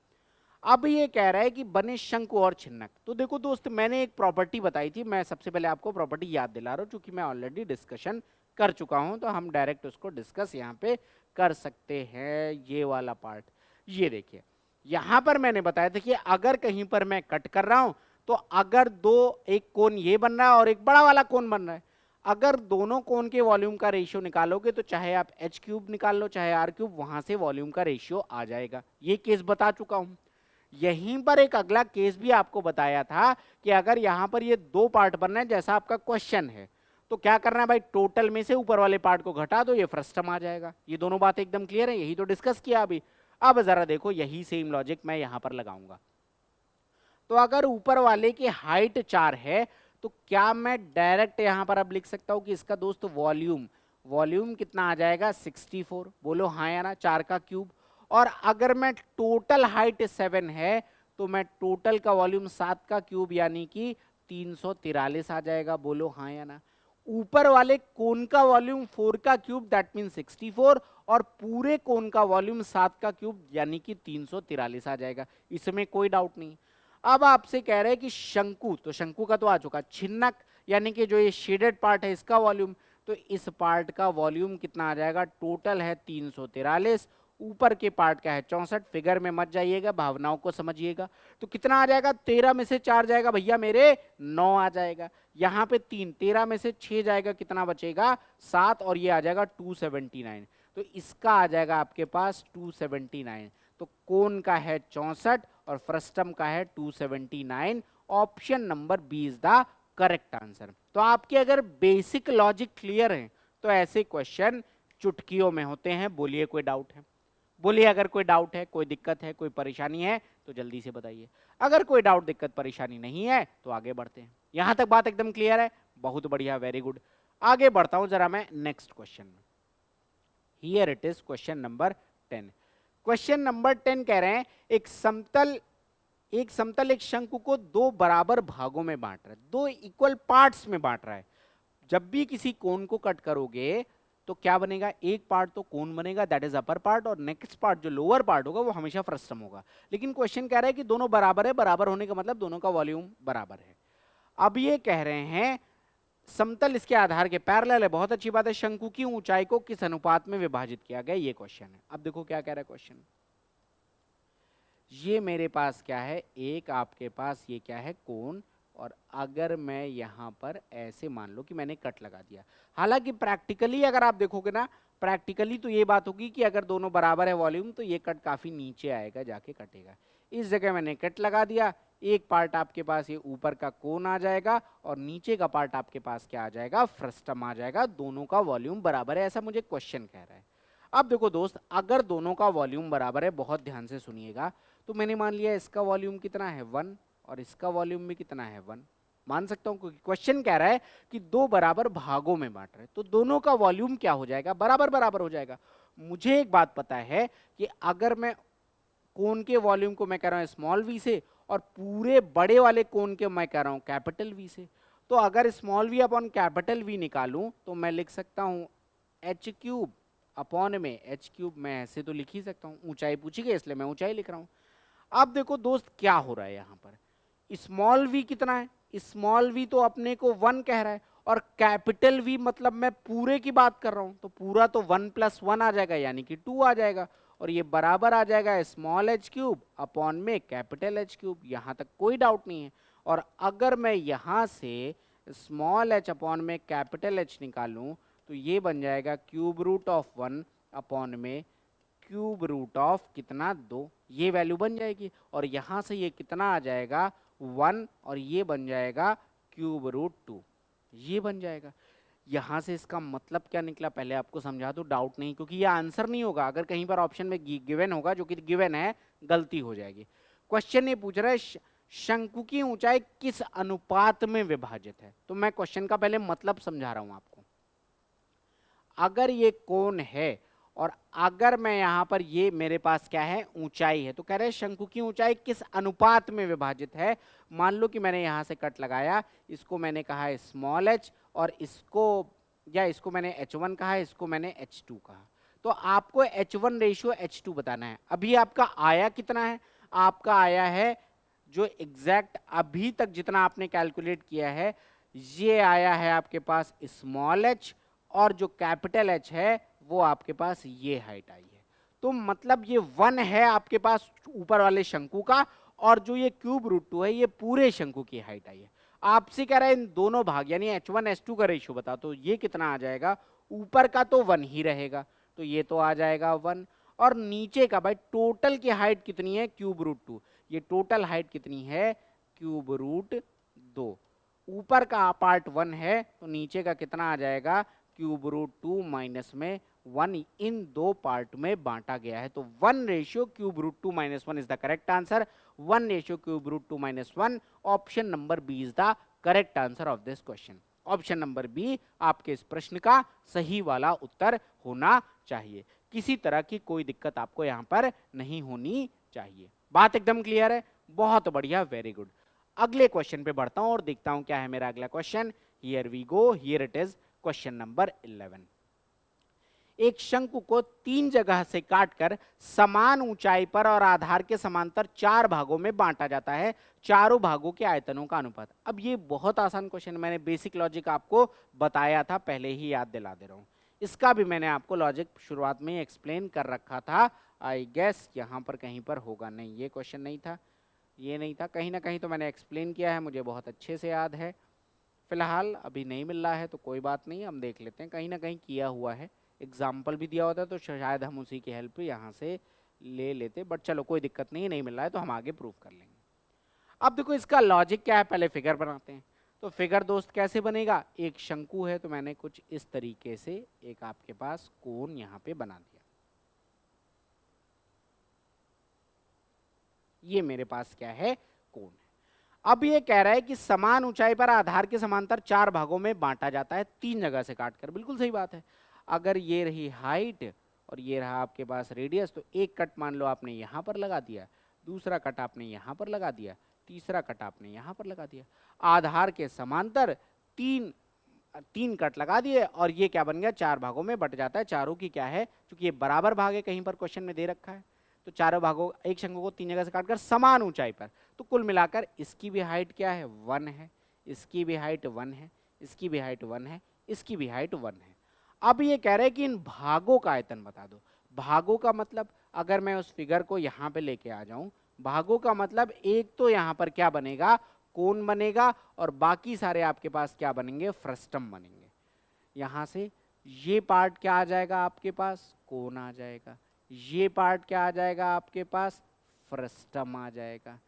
अब ये कह रहा है कि बने शंकु और छिन्नक। तो देखो दोस्त मैंने एक प्रॉपर्टी बताई थी, मैं सबसे पहले आपको प्रॉपर्टी याद दिला रहा हूं क्योंकि मैं ऑलरेडी डिस्कशन कर चुका हूं, तो हम डायरेक्ट उसको डिस्कस यहाँ पे कर सकते हैं। ये वाला पार्ट, ये देखिए यहां पर मैंने बताया था कि अगर कहीं पर मैं कट कर रहा हूं तो अगर एक कोण ये बन रहा है और एक बड़ा वाला कोण बन रहा है, अगर दोनों कोण के वॉल्यूम का रेशियो निकालोगे तो चाहे आप h³ निकाल लो चाहे r³, वहां से वॉल्यूम का रेशियो आ जाएगा। ये केस बता चुका हूं। यहीं पर एक अगला केस भी आपको बताया था कि अगर यहां पर ये 2 पार्ट बनना है जैसा आपका क्वेश्चन है, तो क्या करना है भाई, टोटल में से ऊपर वाले पार्ट को घटा दो, ये फ्रस्टम आ जाएगा। ये दोनों बातें एकदम क्लियर है, यही तो डिस्कस किया अभी। अब जरा देखो यही सेम लॉजिक मैं यहां पर लगाऊंगा। तो अगर ऊपर वाले की हाइट 4 है तो क्या मैं डायरेक्ट यहां पर अब लिख सकता हूं कि इसका दोस्त वॉल्यूम कितना आ जाएगा, 64। बोलो हाँ या ना, 4 का क्यूब। और अगर मैं टोटल हाइट 7 है तो मैं टोटल का वॉल्यूम 7 का क्यूब यानी कि 343 आ जाएगा। बोलो हाँ या ना। ऊपर वाले कोन का वॉल्यूम 4 का क्यूब दैट मीन 64, और पूरे कोन का वॉल्यूम 7 का क्यूब यानी कि 343 आ जाएगा। इसमें कोई डाउट नहीं। अब आपसे कह रहे हैं कि शंकु, तो शंकु का तो आ चुका। छिन्नक यानी कि जो ये शेडेड पार्ट है इसका वॉल्यूम, तो इस पार्ट का वॉल्यूम कितना आ जाएगा, टोटल है 343, ऊपर के पार्ट का है 64। फिगर में मत जाइएगा, भावनाओं को समझिएगा। तो कितना आ जाएगा, 13 में से 4 जाएगा भैया मेरे, 9 आ जाएगा। यहाँ पे 3, 13 में से 6 जाएगा, कितना बचेगा, 7, और ये आ जाएगा 279। तो इसका आ जाएगा आपके पास 279। तो कोन का है 64 और फ्रस्टम का है 279। Option number B is the correct answer. तो आपके अगर बेसिक लॉजिक क्लियर है तो ऐसे क्वेश्चन चुटकियों में होते हैं। बोलिए कोई डाउट है, बोलिए अगर कोई डाउट है, कोई दिक्कत है, कोई परेशानी है तो जल्दी से बताइए। अगर कोई डाउट दिक्कत परेशानी नहीं है तो आगे बढ़ते हैं। यहां तक बात एकदम क्लियर है, बहुत बढ़िया, वेरी गुड। आगे बढ़ता हूं जरा मैं नेक्स्ट क्वेश्चन में। Here it is question number 10। Question number 10 कह रहे हैं एक समतल एक शंकु को 2 बराबर भागों में बांट रहा है, 2 इक्वल पार्ट्स में बांट रहा है। जब भी किसी कोन को कट करोगे तो क्या बनेगा, एक पार्ट तो कोन बनेगा दैट इज अपर पार्ट, और नेक्स्ट पार्ट जो लोअर पार्ट होगा वो हमेशा फ्रस्टम होगा। लेकिन क्वेश्चन कह रहा है कि दोनों बराबर है, बराबर होने का मतलब दोनों का वॉल्यूम बराबर है। अब ये कह रहे हैं समतल इसके आधार के पैरेलल है, बहुत अच्छी बात है। शंकु की ऊंचाई को किस अनुपात में विभाजित किया गया, ये क्वेश्चन है। अब देखो क्या कह रहा है क्वेश्चन, ये मेरे पास क्या है, एक आपके पास ये क्या है, कोण, और अगर मैं यहां पर ऐसे मान लो कि मैंने कट लगा दिया। हालांकि प्रैक्टिकली अगर आप देखोगे ना, प्रैक्टिकली तो ये बात होगी कि अगर दोनों बराबर है वॉल्यूम तो ये कट काफी नीचे आएगा, जाके कटेगा। इस जगह मैंने कट लगा दिया, एक पार्ट आपके पास ये ऊपर का कोण आ जाएगा और नीचे का पार्ट आपके पास क्या आ जाएगा, फ्रस्टम आ जाएगा। दोनों का वॉल्यूम बराबर है, ऐसा मुझे क्वेश्चन कह रहा है। अब देखो दोस्त, अगर दोनों का वॉल्यूम बराबर है, बहुत ध्यान से सुनिएगा, तो मैंने मान लिया इसका वॉल्यूम कितना है 1 और इसका वॉल्यूम भी कितना है 1, मान सकता हूं क्योंकि क्वेश्चन कह रहा है कि 2 बराबर भागों में बांट रहे, तो दोनों का वॉल्यूम क्या हो जाएगा, बराबर बराबर हो जाएगा। मुझे एक बात पता है कि अगर मैं कोन के वॉल्यूम को मैं कह रहा हूँ स्मॉल वी से, और पूरे बड़े वाले कोन के मैं कह रहा हूँ कैपिटल वी से। तो अगर small V upon capital V निकालूं तो मैं लिख सकता हूँ एच क्यूब अपॉन में एच क्यूब, मैं ऐसे तो लिख ही सकता हूँ, ऊंचाई पूछी गई इसलिए मैं ऊंचाई लिख रहा हूँ। अब देखो दोस्त क्या हो रहा है यहाँ पर, स्मॉल वी कितना है, स्मॉल वी तो अपने को 1 कह रहा है, और कैपिटल वी मतलब मैं पूरे की बात कर रहा हूं, तो पूरा तो 1 + 1 आ जाएगा यानी कि 2 आ जाएगा, और ये बराबर आ जाएगा स्मॉल एच क्यूब अपॉन में कैपिटल एच क्यूब। यहां तक कोई डाउट नहीं है। और अगर मैं यहां से स्मॉल एच अपॉन में कैपिटल एच निकालूं तो ये बन जाएगा क्यूब रूट ऑफ 1 अपॉन में क्यूब रूट ऑफ कितना 2, ये वैल्यू बन जाएगी। और यहां से ये कितना आ जाएगा 1, और ये बन जाएगा क्यूब रूट 2, ये बन जाएगा। यहां से इसका मतलब क्या निकला पहले आपको समझा दो, डाउट नहीं, क्योंकि ये आंसर नहीं होगा। अगर कहीं पर ऑप्शन में गिवन होगा, जो कि गिवन है, गलती हो जाएगी। क्वेश्चन ये पूछ रहा है शंकु की ऊंचाई किस अनुपात में विभाजित है। तो मैं क्वेश्चन का पहले मतलब समझा रहा हूं आपको। अगर ये कोण है और अगर मैं यहां पर, ये मेरे पास क्या है ऊंचाई है, तो कह रहे हैं शंकु की ऊंचाई किस अनुपात में विभाजित है। मान लो कि मैंने यहां से कट लगाया, इसको मैंने कहा है स्मॉल एच, और इसको या इसको मैंने h1 कहा है, इसको मैंने h2 कहा। तो आपको h1 रेशियो h2 बताना है। अभी आपका आया कितना है, आपका आया है जो एग्जैक्ट अभी तक जितना आपने कैलकुलेट किया है, ये आया है आपके पास स्मॉल एच, और जो कैपिटल एच है वो आपके पास ये हाइट आई है। तो मतलब ये 1 है आपके पास ऊपर वाले शंकु का, और जो ये क्यूब रूट 2 है ये पूरे शंकु की हाइट आई है। आपसे कह रहा है इन दोनों भाग यानी h1 h2 का रेशियो बता, तो ये कितना आ जाएगा, ऊपर का तो 1 ही रहेगा, तो ये तो आ जाएगा 1, और नीचे का भाई टोटल की हाइट कितनी है क्यूब रूट 2, ये टोटल हाइट कितनी है क्यूब रूट 2। ऊपर का पार्ट 1 है तो नीचे का कितना आ जाएगा क्यूब रूट 2 माइनस में 1, इन दो पार्ट में बांटा गया है। तो 1 ratio cube root 2 minus 1 is the correct answer. 1 ratio cube root 2 minus 1, option number B is the correct answer of this question. Option number B आपके इस प्रश्न का सही वाला उत्तर होना चाहिए। किसी तरह की कोई दिक्कत आपको यहाँ पर नहीं होनी चाहिए। बात एकदम क्लियर है, बहुत बढ़िया, वेरी गुड। अगले क्वेश्चन पे बढ़ता हूं और देखता हूं क्या है मेरा अगला question. Here we go, here it is question number 11। एक शंकु को 3 जगह से काटकर समान ऊंचाई पर और आधार के समांतर 4 भागों में बांटा जाता है, चारों भागों के आयतनों का अनुपात। अब ये बहुत आसान क्वेश्चन, मैंने बेसिक लॉजिक आपको बताया था, पहले ही याद दिला दे रहा हूं। इसका भी मैंने आपको लॉजिक शुरुआत में एक्सप्लेन कर रखा था। आई गेस यहां पर कहीं पर होगा, नहीं ये क्वेश्चन नहीं था, ये नहीं था, कहीं ना कहीं तो मैंने एक्सप्लेन किया है, मुझे बहुत अच्छे से याद है। फिलहाल अभी नहीं मिल रहा है तो कोई बात नहीं, हम देख लेते हैं, कहीं ना कहीं किया हुआ है, एग्जाम्पल भी दिया होता है तो शायद हम उसी की हेल्प यहाँ से ले लेते, बट चलो कोई दिक्कत नहीं, नहीं मिल रहा है तो हम आगे प्रूव कर लेंगे। अब देखो इसका लॉजिक क्या है, पहले फिगर बनाते हैं। तो फिगर दोस्त कैसे बनेगा, एक शंकु है तो मैंने कुछ इस तरीके से एक आपके पास कोन यहाँ पे बना दिया। ये मेरे पास क्या है, कोन है। अब ये कह रहा है कि समान ऊंचाई पर आधार के समांतर 4 भागों में बांटा जाता है 3 जगह से काटकर। बिल्कुल सही बात है। अगर ये रही हाइट और ये रहा आपके पास रेडियस, तो एक कट मान लो आपने यहाँ पर लगा दिया, दूसरा कट आपने यहाँ पर लगा दिया, तीसरा कट आपने यहाँ पर लगा दिया। आधार के समांतर तीन कट लगा दिए, और ये क्या बन गया, 4 भागों में बट जाता है। चारों की क्या है, क्योंकि ये बराबर भाग है, कहीं पर क्वेश्चन में दे रखा है, तो चारों भागों, एक शंकु को 3 जगह से काटकर समान ऊंचाई पर, तो कुल मिलाकर इसकी भी हाइट क्या है 1 है, इसकी भी हाइट 1 है, इसकी भी हाइट 1 है, इसकी भी हाइट 1 है। अब ये कह रहे हैं कि इन भागों का आयतन बता दो। भागों का मतलब, अगर मैं उस फिगर को यहाँ पे लेके आ जाऊं, भागों का मतलब एक तो यहाँ पर क्या बनेगा, कोण बनेगा, और बाकी सारे आपके पास क्या बनेंगे, फ्रस्टम बनेंगे। यहाँ से ये पार्ट क्या आ जाएगा आपके पास, कोण आ जाएगा, ये पार्ट क्या आ जाएगा आपके पास, फ्रस्टम आ जाएगा,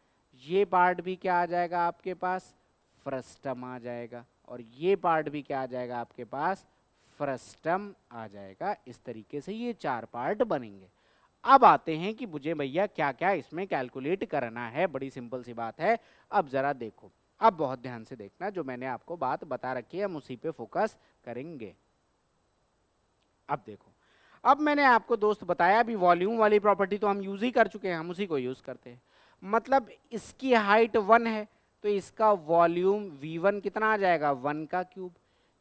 ये पार्ट भी क्या आ जाएगा आपके पास, फ्रस्टम आ जाएगा, और ये पार्ट भी क्या आ जाएगा आपके पास, फ्रस्टम आ जाएगा। इस तरीके से ये 4 पार्ट बनेंगे। अब आते हैं कि मुझे भैया क्या क्या इसमें कैलकुलेट करना है। बड़ी सिंपल सी बात है। अब जरा देखो, अब बहुत ध्यान से देखना, जो मैंने आपको बात बता रखी है हम उसी पे फोकस करेंगे। अब देखो, अब मैंने आपको दोस्त बताया भी वॉल्यूम वाली प्रॉपर्टी तो हम यूज ही कर चुके हैं, हम उसी को यूज करते हैं। मतलब इसकी हाइट 1 है तो इसका वॉल्यूम V1 कितना आ जाएगा 1 का क्यूब।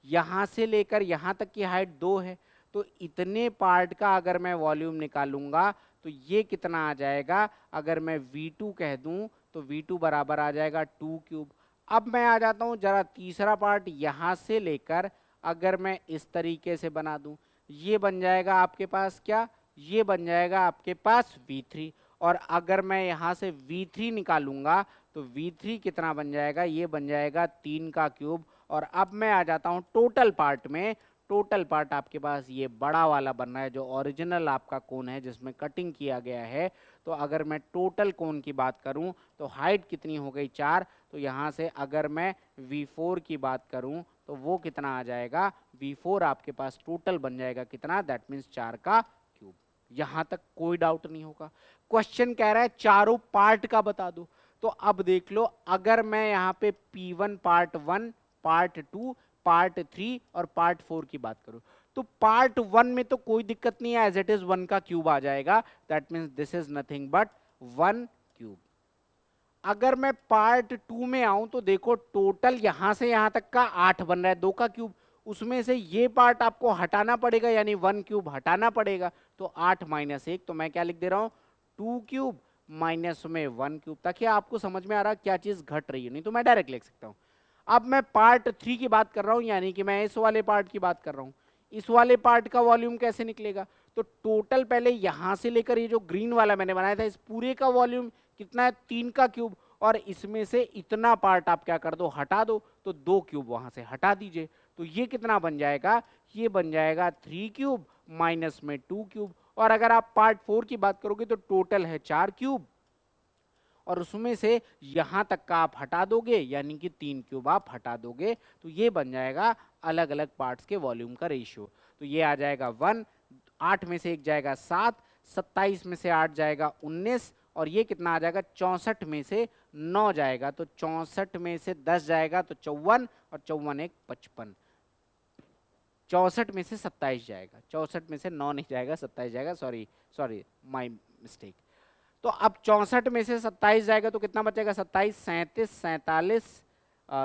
यहां से लेकर यहां तक की हाइट 2 है तो इतने पार्ट का अगर मैं वॉल्यूम निकालूंगा तो ये कितना आ जाएगा, अगर मैं V2 कह दूं तो V2 बराबर आ जाएगा 2 क्यूब। अब मैं आ जाता हूं जरा तीसरा पार्ट, यहां से लेकर अगर मैं इस तरीके से बना दूं, ये बन जाएगा आपके पास क्या, ये बन जाएगा आपके पास V3। और अगर मैं यहाँ से V3 निकालूंगा तो V3 कितना बन जाएगा, ये बन जाएगा 3 का क्यूब। और अब मैं आ जाता हूँ टोटल पार्ट में। टोटल पार्ट आपके पास ये बड़ा वाला बन रहा है जो ओरिजिनल आपका कोन है जिसमें कटिंग किया गया है। तो अगर मैं टोटल कोन की बात करूं तो हाइट कितनी हो गई 4। तो यहाँ से अगर मैं V4 की बात करूं तो वो कितना आ जाएगा, V4 आपके पास टोटल बन जाएगा कितना, दैट मीन्स 4 का क्यूब। यहां तक कोई डाउट नहीं होगा। क्वेश्चन कह रहा है चारों पार्ट का बता दो। तो अब देख लो, अगर मैं यहाँ पे P1 पार्ट 1, पार्ट 2, पार्ट 3 और पार्ट 4 की बात करूं तो पार्ट 1 में तो कोई दिक्कत नहीं है, एज इट इज 1 का क्यूब आ जाएगा, that means this is nothing but 1 cube. अगर मैं पार्ट 2 में आऊं तो देखो टोटल यहां से यहां तक का 8 बन रहा है, 2 का क्यूब। उसमें से ये पार्ट आपको हटाना पड़ेगा यानी 1 क्यूब हटाना पड़ेगा। तो 8 माइनस 1, तो मैं क्या लिख दे रहा हूं 2 क्यूब माइनस में 1 क्यूब, ताकि आपको समझ में आ रहा क्या चीज घट रही है, नहीं तो मैं डायरेक्ट लिख सकता हूं। अब मैं पार्ट 3 की बात कर रहा हूं, यानी कि मैं इस वाले पार्ट की बात कर रहा हूं। इस वाले पार्ट का वॉल्यूम कैसे निकलेगा, तो टोटल पहले यहां से लेकर ये जो ग्रीन वाला मैंने बनाया था इस पूरे का वॉल्यूम कितना है 3 का क्यूब। और इसमें से इतना पार्ट आप क्या कर दो हटा दो, तो 2 क्यूब वहां से हटा दीजिए। तो ये कितना बन जाएगा, ये बन जाएगा 3 क्यूब माइनस में 2 क्यूब। और अगर आप पार्ट 4 की बात करोगे तो टोटल है 4 क्यूब और उसमें से यहां तक का आप हटा दोगे यानी कि 3 क्यूब आप हटा दोगे, तो ये बन जाएगा अलग अलग पार्ट्स के वॉल्यूम का रेशियो। तो ये आ जाएगा 1, 8 में से 1 जाएगा 7, 27 में से 8 जाएगा 19, और ये कितना आ जाएगा 64 में से 9 जाएगा, तो 64 में से 10 जाएगा तो 54, और 54 एक 55। 64 में से 27 जाएगा, 64 में से 9 नहीं जाएगा 27 जाएगा, सॉरी सॉरी माय मिस्टेक। तो अब 64 में से 27 जाएगा तो कितना बचेगा, 27, 37, 47,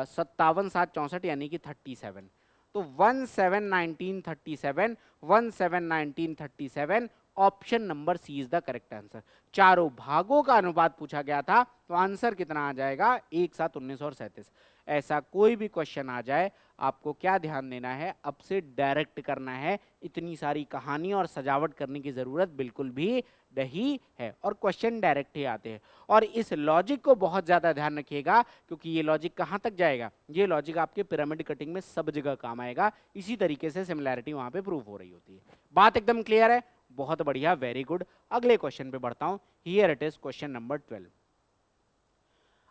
57, 7, 64 यानी कि 37। तो 171937, 171937, option number C is the correct answer. चारों भागों का अनुपात पूछा गया था तो आंसर कितना आ जाएगा 1, 7, 19 और 37। ऐसा कोई भी क्वेश्चन आ जाए आपको क्या ध्यान देना है, अब से डायरेक्ट करना है, इतनी सारी कहानी और सजावट करने की जरूरत बिल्कुल भी नहीं है, और क्वेश्चन डायरेक्ट ही आते हैं। और इस लॉजिक को बहुत ज्यादा ध्यान रखिएगा क्योंकि ये लॉजिक कहां तक जाएगा, ये लॉजिक आपके पिरामिड कटिंग में सब जगह काम आएगा। इसी तरीके से सिमिलैरिटी वहां पे प्रूव हो रही होती है। बात एकदम क्लियर है, बहुत बढ़िया, वेरी गुड। अगले क्वेश्चन पे बढ़ता हूं, here it is question number 12।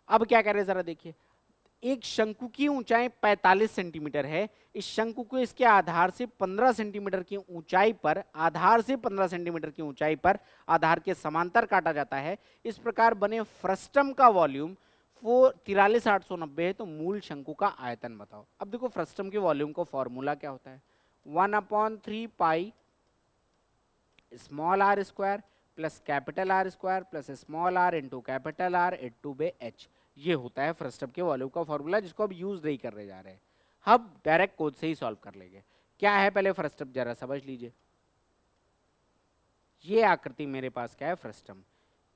अब क्या कह रहे हैं जरा देखिए, एक शंकु की ऊंचाई 45 सेंटीमीटर है। इस शंकु को इसके आधार से 15 सेंटीमीटर की ऊंचाई पर, आधार से 15 सेंटीमीटर की ऊंचाई पर आधार के समांतर काटा जाता है। इस प्रकार बने फ्रस्टम का वॉल्यूम 43,890 है, तो मूल शंकु का आयतन बताओ। अब देखो फ्रस्टम के वॉल्यूम का फॉर्मूला क्या होता है, 1/3 pi small R square plus capital R square plus small R into capital R into बे एच। ये होता है फ्रस्टम के वॉल्यूम का फॉर्मूला, जिसको अब यूज नहीं करने जा रहे हैं, हम डायरेक्ट कोड से ही सॉल्व कर लेंगे। क्या है पहले फ्रस्टम जरा समझ लीजिए। ये आकृति मेरे पास क्या है फ्रस्टम,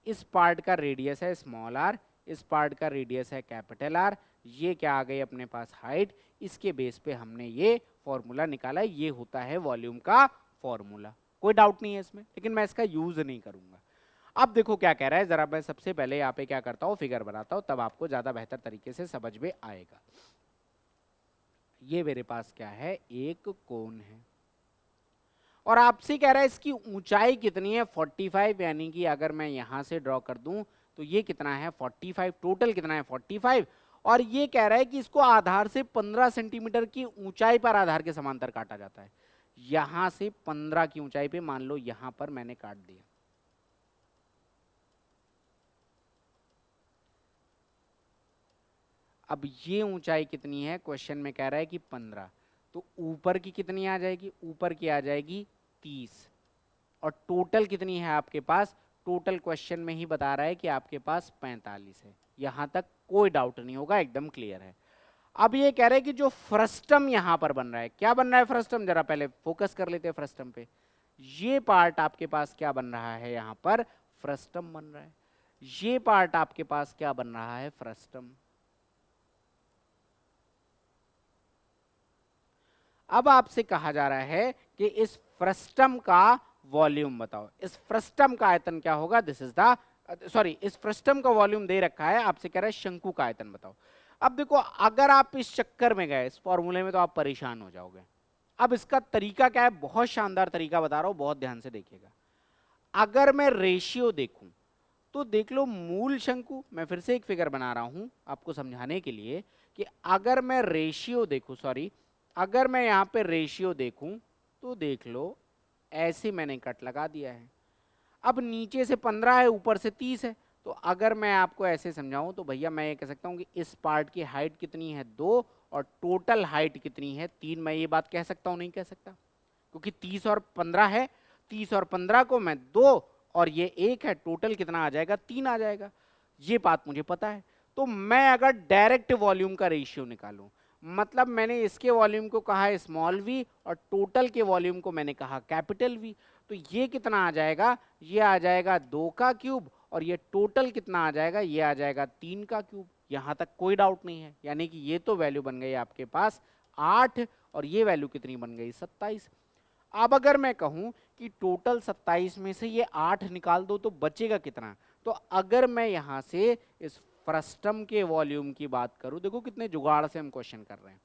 इस पार्ट का रेडियस है स्मॉल आर, इस पार्ट का रेडियस है कैपिटल आर, ये क्या आ गई अपने पास हाइट, इसके बेस पे हमने ये फॉर्मूला निकाला। ये होता है वॉल्यूम का फॉर्मूला, कोई डाउट नहीं है इसमें, लेकिन मैं इसका यूज नहीं करूंगा। अब देखो क्या कह रहा है, जरा मैं सबसे पहले यहाँ पे क्या करता हूँ, फिगर बनाता हूँ, तब आपको ज्यादा बेहतर तरीके से समझ में आएगा। ये मेरे पास क्या है, एक कोन है और आपसे कह रहा है इसकी ऊंचाई कितनी है 45, यानी कि अगर मैं यहां से ड्रॉ कर दूं तो ये कितना है 45, टोटल कितना है 45। और ये कह रहा है कि इसको आधार से 15 सेंटीमीटर की ऊंचाई पर आधार के समांतर काटा जाता है। यहां से 15 की ऊंचाई पे मान लो यहां पर मैंने काट दिया, अब ये ऊंचाई कितनी है क्वेश्चन में कह रहा है कि 15, तो ऊपर की कितनी आ जाएगी, ऊपर की आ जाएगी 30। और टोटल कितनी है आपके पास, टोटल क्वेश्चन में ही बता रहा है कि आपके पास 45 है। यहां तक कोई डाउट नहीं होगा, एकदम क्लियर है। अब ये कह रहे हैं कि जो फ्रस्टम यहां पर बन रहा है, क्या बन रहा है फ्रस्टम, जरा पहले फोकस कर लेते हैं फ्रस्टम पे। ये पार्ट आपके पास क्या बन रहा है, यहां पर फ्रस्टम बन रहा है। ये पार्ट आपके पास क्या बन रहा है, फ्रस्टम। अब आपसे कहा जा रहा है कि इस फ्रस्टम का वॉल्यूम बताओ। इस फ्रस्टम का आयतन क्या होगा, दिस इज द सॉरी, इस फ्रस्टम का वॉल्यूम दे रखा है, आपसे कह रहा है शंकु का आयतन बताओ। अब देखो, अगर आप इस चक्कर में गए इस फॉर्मूले में तो आप परेशान हो जाओगे। अब इसका तरीका क्या है, बहुत शानदार तरीका बता रहा हूं, बहुत ध्यान से देखिएगा। अगर मैं रेशियो देखूं तो देख लो, मूल शंकु, मैं फिर से एक फिगर बना रहा हूं आपको समझाने के लिए कि अगर मैं रेशियो देखूं, सॉरी, अगर मैं यहां पे रेशियो देखूं तो देख लो, ऐसे मैंने कट लगा दिया है। अब नीचे से 15 है, ऊपर से 30 है, तो अगर मैं आपको ऐसे समझाऊं तो भैया मैं ये कह सकता हूं कि इस पार्ट की हाइट कितनी है 2 और टोटल हाइट कितनी है 3। मैं ये बात कह सकता हूं, नहीं कह सकता, क्योंकि 30 और 15 है, 30 और 15 को मैं 2 और ये 1 है, टोटल कितना आ जाएगा, 3 आ जाएगा। ये बात मुझे पता है। तो मैं अगर डायरेक्ट वॉल्यूम का रेशियो निकालूं, मतलब मैंने इसके वॉल्यूम को कहा है स्मॉल वी और टोटल के वॉल्यूम को मैंने कहा कैपिटल वी, तो ये कितना आ जाएगा, ये आ जाएगा 2 का क्यूब और ये टोटल कितना आ जाएगा, ये आ जाएगा 3 का क्यूब। यहां तक कोई डाउट नहीं है, यानी कि ये तो वैल्यू बन गई आपके पास 8 और ये वैल्यू कितनी बन गई, 27। अब अगर मैं कहूं कि टोटल 27 में से ये 8 निकाल दो तो बचेगा कितना, तो अगर मैं यहां से इस फ्रस्टम के वॉल्यूम की बात करूं, देखो कितने जुगाड़ से हम क्वेश्चन कर रहे हैं।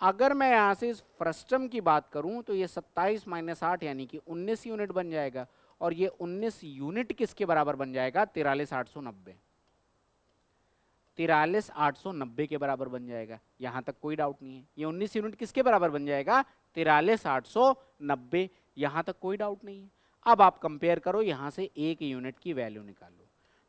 अगर मैं यहां से इस फ्रस्टम की बात करूं तो ये 27 माइनस 8 यानी कि 19 यूनिट बन जाएगा और ये 19 यूनिट किसके बराबर बन जाएगा, 43,890, 43,890 के बराबर बन जाएगा। यहां तक कोई डाउट नहीं है। ये 19 यूनिट किसके बराबर बन जाएगा, 43,890, यहां तक कोई डाउट नहीं है। अब आप कंपेयर करो, यहां से 1 यूनिट की वैल्यू निकालो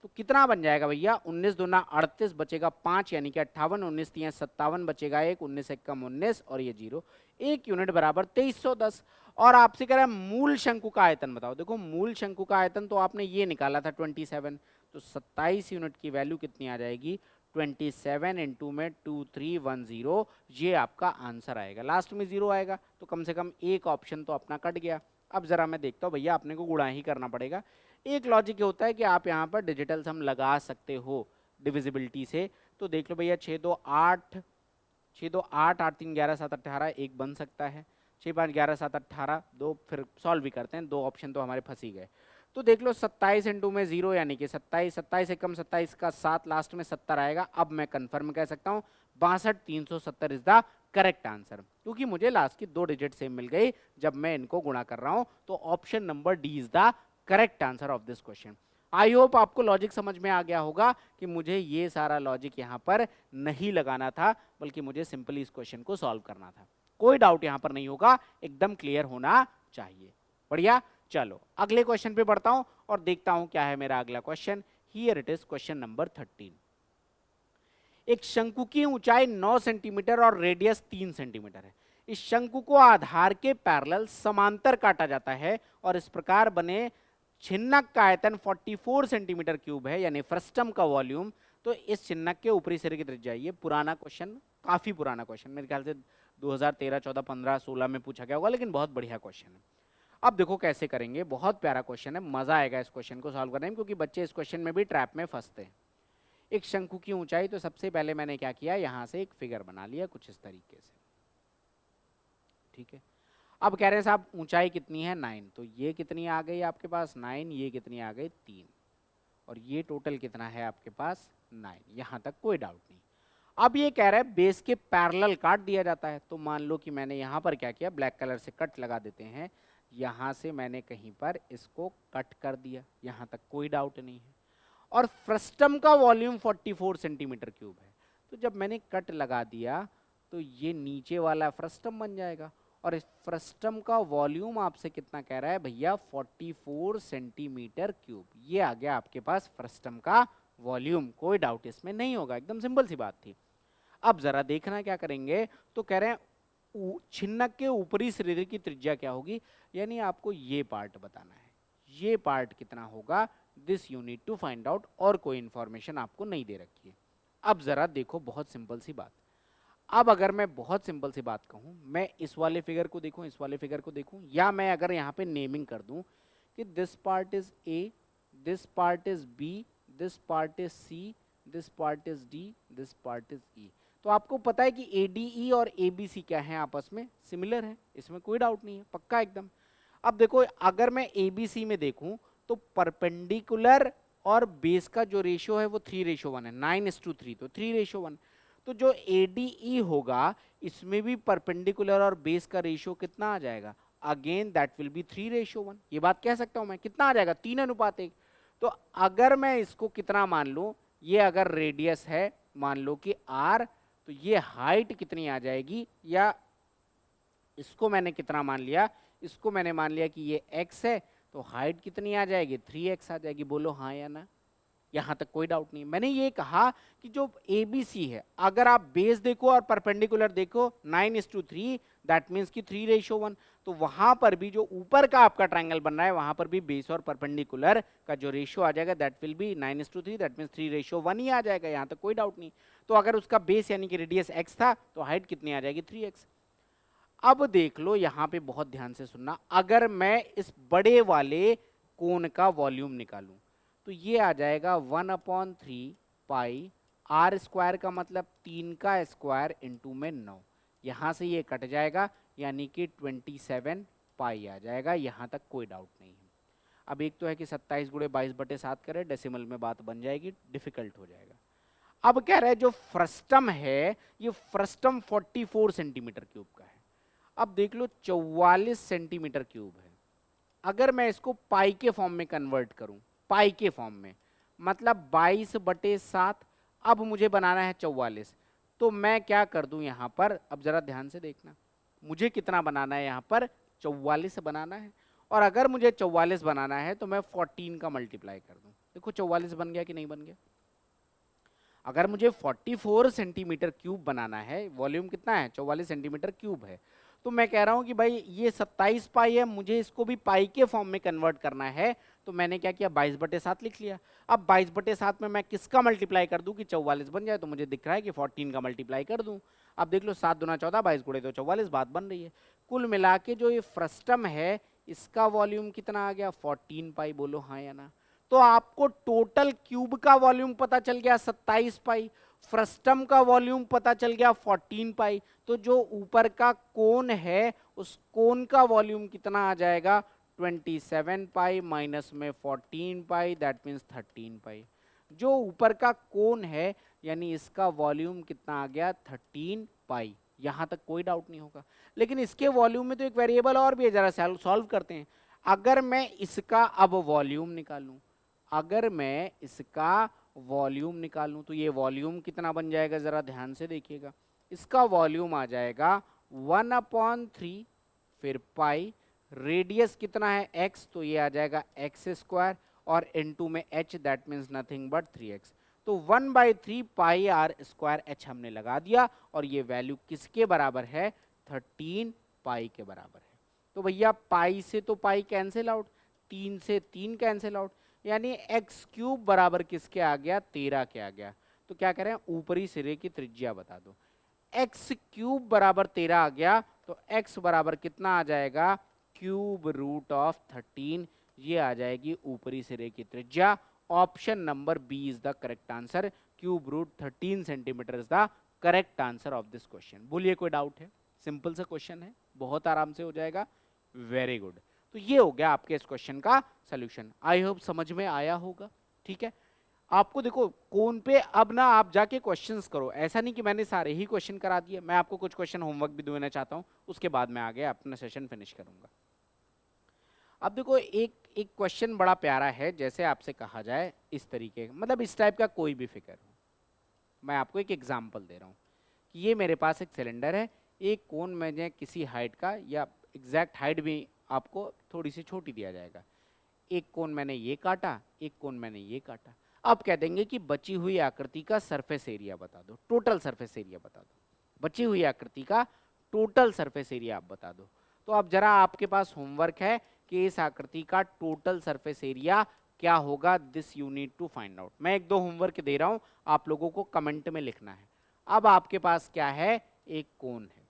तो कितना बन जाएगा भैया, 19 दूना 38, बचेगा 5 यानी कि 58, 19 तियां 57, बचेगा 1, 19 एक कम 19 और ये 0, 1 यूनिट बराबर 2310। और आपसे कह रहा है मूल शंकु का आयतन बताओ। देखो मूल शंकु का आयतन तो आपने ये निकाला था 27, तो 27 यूनिट की वैल्यू कितनी आ जाएगी, 27 इंटू में 2310, ये आपका आंसर आएगा। लास्ट में 0 आएगा तो कम से कम एक ऑप्शन तो अपना कट गया। अब जरा मैं देखता हूँ, भैया अपने को गुणा ही करना पड़ेगा। एक लॉजिक होता है कि आप यहाँ पर डिजिटल सम लगा सकते हो डिविजिबिलिटी से, तो देख लो भैया 6 2 8, 6 2 8, 8 3 11 7 18, एक बन सकता है, 6 5 11 7 18, दो फिर सॉल्व भी करते हैं, 2 ऑप्शन तो हमारे फंस ही गए। तो देख लो 27 इंटू में 0 यानी कि 27, 27 एक कम 27 का 7, लास्ट में 70 आएगा। अब मैं कंफर्म कह सकता हूँ 62,370 इज द करेक्ट आंसर, क्योंकि मुझे लास्ट की 2 डिजिट सेम मिल गई जब मैं इनको गुणा कर रहा हूं। तो option number D is the correct answer of this question. I hope आपको लॉजिक समझ में आ गया होगा कि मुझे ये सारा लॉजिक यहाँ पर नहीं लगाना था, बल्कि मुझे सिंपली इस क्वेश्चन को सॉल्व करना था। कोई डाउट यहाँ पर नहीं होगा, एकदम क्लियर होना चाहिए। बढ़िया, चलो अगले क्वेश्चन पे बढ़ता हूं और देखता हूं क्या है मेरा अगला question. Here it is question number 13। एक शंकु की ऊंचाई 9 सेंटीमीटर और रेडियस 3 सेंटीमीटर है। इस शंकु को आधार के पैरेलल समांतर काटा जाता है और इस प्रकार बने छिन्नक का आयतन 44 सेंटीमीटर क्यूब है, यानी फ्रस्टम का वॉल्यूम। तो इस छिन्नक के ऊपरी सिरे की त्रिज्या, ये पुराना क्वेश्चन, काफी पुराना क्वेश्चन, मेरे ख्याल से 2013 14 15 16 में पूछा गया होगा, लेकिन बहुत बढ़िया क्वेश्चन है। अब देखो कैसे करेंगे, बहुत प्यारा क्वेश्चन है, मजा आएगा इस क्वेश्चन को सॉल्व करने में, क्योंकि बच्चे इस क्वेश्चन में भी ट्रैप में फंसते हैं। एक शंकु की ऊंचाई, तो सबसे पहले मैंने क्या किया, यहां से एक फिगर बना लिया कुछ इस तरीके से, ठीक है। अब कह रहे हैं साहब ऊंचाई कितनी है 9, तो ये कितनी आ गई आपके पास 9, ये कितनी आ गई 3, और ये टोटल कितना है आपके पास 9। यहां तक कोई डाउट नहीं। अब ये कह रहा है बेस के पैरेलल काट दिया जाता है, तो मान लो कि मैंने यहां पर क्या किया, ब्लैक कलर से कट लगा देते हैं, यहां से मैंने कहीं पर इसको कट कर दिया, यहां तक कोई डाउट नहीं है। और फ्रस्टम का वॉल्यूम 44 सेंटीमीटर क्यूब है, तो जब मैंने कट लगा दिया तो ये नीचे वाला फ्रस्टम बन जाएगा, और इस फ्रस्टम का वॉल्यूम आपसे कितना कह रहा है भैया, 44 सेंटीमीटर क्यूब। ये आ गया आपके पास फ्रस्टम का वॉल्यूम, कोई डाउट इसमें नहीं होगा, एकदम सिंपल सी बात थी। अब जरा देखना क्या करेंगे, तो कह रहे हैं छिन्नक के ऊपरी सिरे की त्रिज्या क्या होगी, यानी आपको ये पार्ट बताना है। ये पार्ट कितना होगा, this you need to find out, और कोई इंफॉर्मेशन आपको नहीं दे रखी है। अब जरा देखो बहुत सिंपल सी बात, अब अगर मैं बहुत सिंपल सी बात कहूं, मैं इस वाले फिगर को देखूं, इस वाले फिगर को देखूं, या मैं अगर यहाँ पे नेमिंग कर दूं कि this part is A, this part is B, this part is C, this part is D, this part is E, तो आपको पता है कि ADE और ABC क्या है, आपस में सिमिलर है, इसमें कोई डाउट नहीं है, पक्का एकदम। अब देखो अगर मैं ABC में देखूं तो परपेंडिकुलर और बेस का जो रेशियो है वो 3:1 है, 9:3, तो 3:1। तो जो ADE होगा इसमें भी परपेंडिकुलर और बेस का रेशियो कितना आ जाएगा, अगेन दैट विल बी 3:1। ये बात कह सकता हूं मैं, कितना आ जाएगा, 3:1। तो अगर मैं इसको कितना मान लूं, ये अगर रेडियस है मान लो कि R, तो ये हाइट कितनी आ जाएगी, या इसको मैंने कितना मान लिया, इसको मैंने मान लिया कि ये x है, तो हाइट कितनी आ जाएगी, 3x आ जाएगी। बोलो हाँ या ना, यहां तक कोई डाउट नहीं। मैंने ये कहा कि जो ABC है, अगर आप बेस देखो और परपेंडिकुलर देखो 9:3, दैट मीन्स कि 3:1, तो वहां पर भी जो ऊपर का आपका ट्रायंगल बन रहा है वहां पर भी बेस और परपेंडिकुलर का जो रेशियो आ जाएगा that will be 9:3, that means 3:1 ही आ जाएगा, यहां तक कोई डाउट नहीं। तो अगर उसका बेस यानी कि रेडियस x था तो हाइट कितनी आ जाएगी, 3x। अब देख लो यहां पे बहुत ध्यान से सुनना, अगर मैं इस बड़े वाले कोन का वॉल्यूम निकालूं तो ये आ जाएगा 1/3 पाई R² का मतलब 3 का स्क्वायर इंटू में 9, यहां से ये कट जाएगा यानी कि 27 पाई आ जाएगा, यहां तक कोई डाउट नहीं है। अब एक तो है कि 27 × 22/7 करें, डेसिमल में बात बन जाएगी, डिफिकल्ट हो जाएगा। अब कह रहा है जो फ्रस्टम है ये फ्रस्टम 44 सेंटीमीटर क्यूब का है। अब देख लो 44 सेंटीमीटर क्यूब है, अगर मैं इसको पाई के फॉर्म में कन्वर्ट करूं, पाई के फॉर्म में मतलब 22/7, अब मुझे बनाना है 44, तो मैं क्या कर दूं यहां पर, अब जरा ध्यान से देखना, मुझे कितना बनाना है यहां पर, 44 बनाना है, और अगर मुझे 44 बनाना है तो मैं 14 का मल्टीप्लाई कर दूं। देखो 44 बन गया कि नहीं बन गया। अगर मुझे 44 सेंटीमीटर क्यूब बनाना है, वॉल्यूम कितना है, 44 सेंटीमीटर क्यूब है, तो मैं कह रहा हूं कि भाई ये 27 पाई है, मुझे इसको भी पाई के फॉर्म में कन्वर्ट करना है, तो मैंने क्या किया, 22/7 लिख लिया। अब 22/7 में मैं किसका मल्टीप्लाई कर दूं कि 44 बन जाए, तो मुझे दिख रहा है कि 14 का मल्टीप्लाई कर दूं। अब देख लो 7 दूना 14, 22 × 2 44, बात बन रही है। कुल मिला के जो ये फ्रस्टम है इसका वॉल्यूम कितना आ गया, 14 पाई। बोलो हाँ या ना। तो आपको टोटल क्यूब का वॉल्यूम पता चल गया 27 पाई, फ्रस्टम का वॉल्यूम पता चल गया 14 पाई, तो जो ऊपर का कोन है उस कोन का वॉल्यूम कितना आ जाएगा, 27 पाई माइनस में 14 पाई, दैट मीन्स 13 पाई। जो ऊपर का कोन है यानी इसका वॉल्यूम कितना आ गया, 13 पाई, यहां तक कोई डाउट नहीं होगा। लेकिन इसके वॉल्यूम में तो एक वेरिएबल और भी है, जरा सॉल्व करते हैं। अगर मैं इसका अब वॉल्यूम निकालूं, अगर मैं इसका वॉल्यूम निकालूं तो ये वॉल्यूम कितना बन जाएगा, जरा ध्यान से देखिएगा। इसका वॉल्यूम आ जाएगा 1/3 फिर पाई, रेडियस कितना है x, तो ये आ जाएगा x², और इनटू में h, that means nothing but 3x। तो 1/3 पाई R² h हमने लगा दिया, और ये वैल्यू किसके बराबर है, 13 पाई के बराबर है। तो भैया पाई से तो पाई कैंसिल आउट, 3 से 3 कैंसिल आउट, यानी x³ बराबर किसके आ गया, 13 के आ गया। तो क्या करें, ऊपरी सिरे की त्रिज्या बता दो। x³ बराबर 13 आ गया, तो x बराबर कितना आ जाएगा, √13, ये आ जाएगी ऊपरी सिरे की त्रिज्या। Option number B is the correct answer, √13 centimetre is the correct answer of this question. बोलिए कोई डाउट है, सिंपल सा क्वेश्चन है, बहुत आराम से हो जाएगा। Very good. तो ये हो गया आपके इस क्वेश्चन का सॉल्यूशन। आई होप समझ में आया होगा। ठीक है, आपको देखो कोन पे अब ना आप जाके क्वेश्चंस करो, ऐसा नहीं कि मैंने सारे ही क्वेश्चन करा दिए, मैं आपको कुछ क्वेश्चन होमवर्क भी देना चाहता हूं, उसके बाद मैं आगे अपना सेशन फिनिश करूंगा। अब देखो एक एक क्वेश्चन बड़ा प्यारा है, जैसे आपसे कहा जाए इस तरीके, मतलब इस टाइप का कोई भी फिगर हो। मैं आपको एक एग्जांपल दे रहा हूँ कि ये मेरे पास एक सिलेंडर है, एक कोन मैंने किसी हाइट का, या एग्जैक्ट हाइट भी आपको थोड़ी सी छोटी दिया जाएगा, एक कोन मैंने ये काटा, एक कोन मैंने ये काटा। अब कह देंगे कि बची हुई आकृति का सरफेस एरिया बता दो, टोटल सरफेस एरिया बता दो, बची हुई आकृति का टोटल सरफेस एरिया आप बता दो। तो अब जरा आपके पास होमवर्क है कि इस आकृति का टोटल सरफेस एरिया क्या होगा, this you need to find out. मैं 1-2 होमवर्क दे रहा हूं, आप लोगों को कमेंट में लिखना है। अब आपके पास क्या है, एक कोन है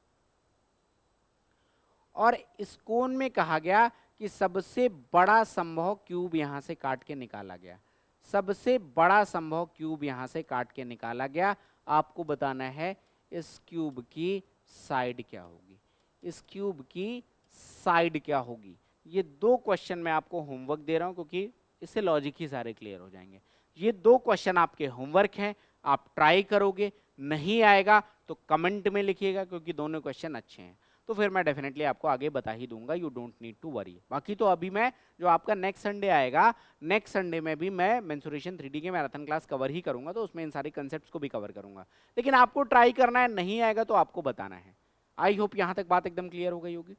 और इस कोन में कहा गया कि सबसे बड़ा संभव क्यूब यहां से काट के निकाला गया। सबसे बड़ा संभव क्यूब यहां से काट के निकाला गया। आपको बताना है इस क्यूब की साइड क्या होगी, इस क्यूब की साइड क्या होगी। ये 2 क्वेश्चन मैं आपको होमवर्क दे रहा हूं क्योंकि इससे लॉजिक ही सारे क्लियर हो जाएंगे। ये 2 क्वेश्चन आपके होमवर्क हैं, आप ट्राई करोगे, नहीं आएगा तो कमेंट में लिखिएगा क्योंकि दोनों क्वेश्चन अच्छे हैं, तो फिर मैं डेफिनेटली आपको आगे बता ही दूंगा, you don't need to worry. बाकी तो अभी मैं जो आपका नेक्स्ट संडे आएगा, नेक्स्ट संडे में भी मैं मेंसुरेशन 3D के मैराथन क्लास कवर ही करूंगा, तो उसमें इन सारे कंसेप्ट्स को भी कवर करूंगा। लेकिन आपको ट्राई करना है, नहीं आएगा तो आपको बताना है। आई होप यहां तक बात एकदम क्लियर हो गई होगी।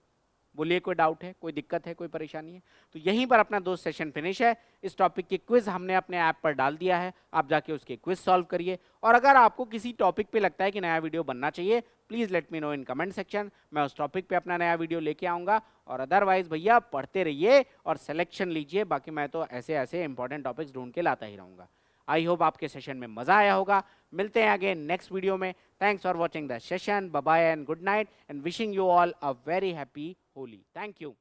बोलिए, कोई डाउट है, कोई दिक्कत है, कोई परेशानी है? तो यहीं पर अपना 2 सेशन फिनिश है। इस टॉपिक के क्विज हमने अपने ऐप पर डाल दिया है, आप जाके उसके क्विज सॉल्व करिए। और अगर आपको किसी टॉपिक पे लगता है कि नया वीडियो बनना चाहिए, please let me know in comment section, मैं उस टॉपिक पे अपना नया वीडियो लेके आऊंगा। और अदरवाइज भैया पढ़ते रहिए और सिलेक्शन लीजिए, बाकी मैं तो ऐसे ऐसे इंपॉर्टेंट टॉपिक्स ढूंढ के लाता ही रहूंगा। आई होप आपके सेशन में मजा आया होगा। मिलते हैं अगेन नेक्स्ट वीडियो में। Thanks for watching the session, bye bye and good night, and wishing you all a very happy Holi. Thank you.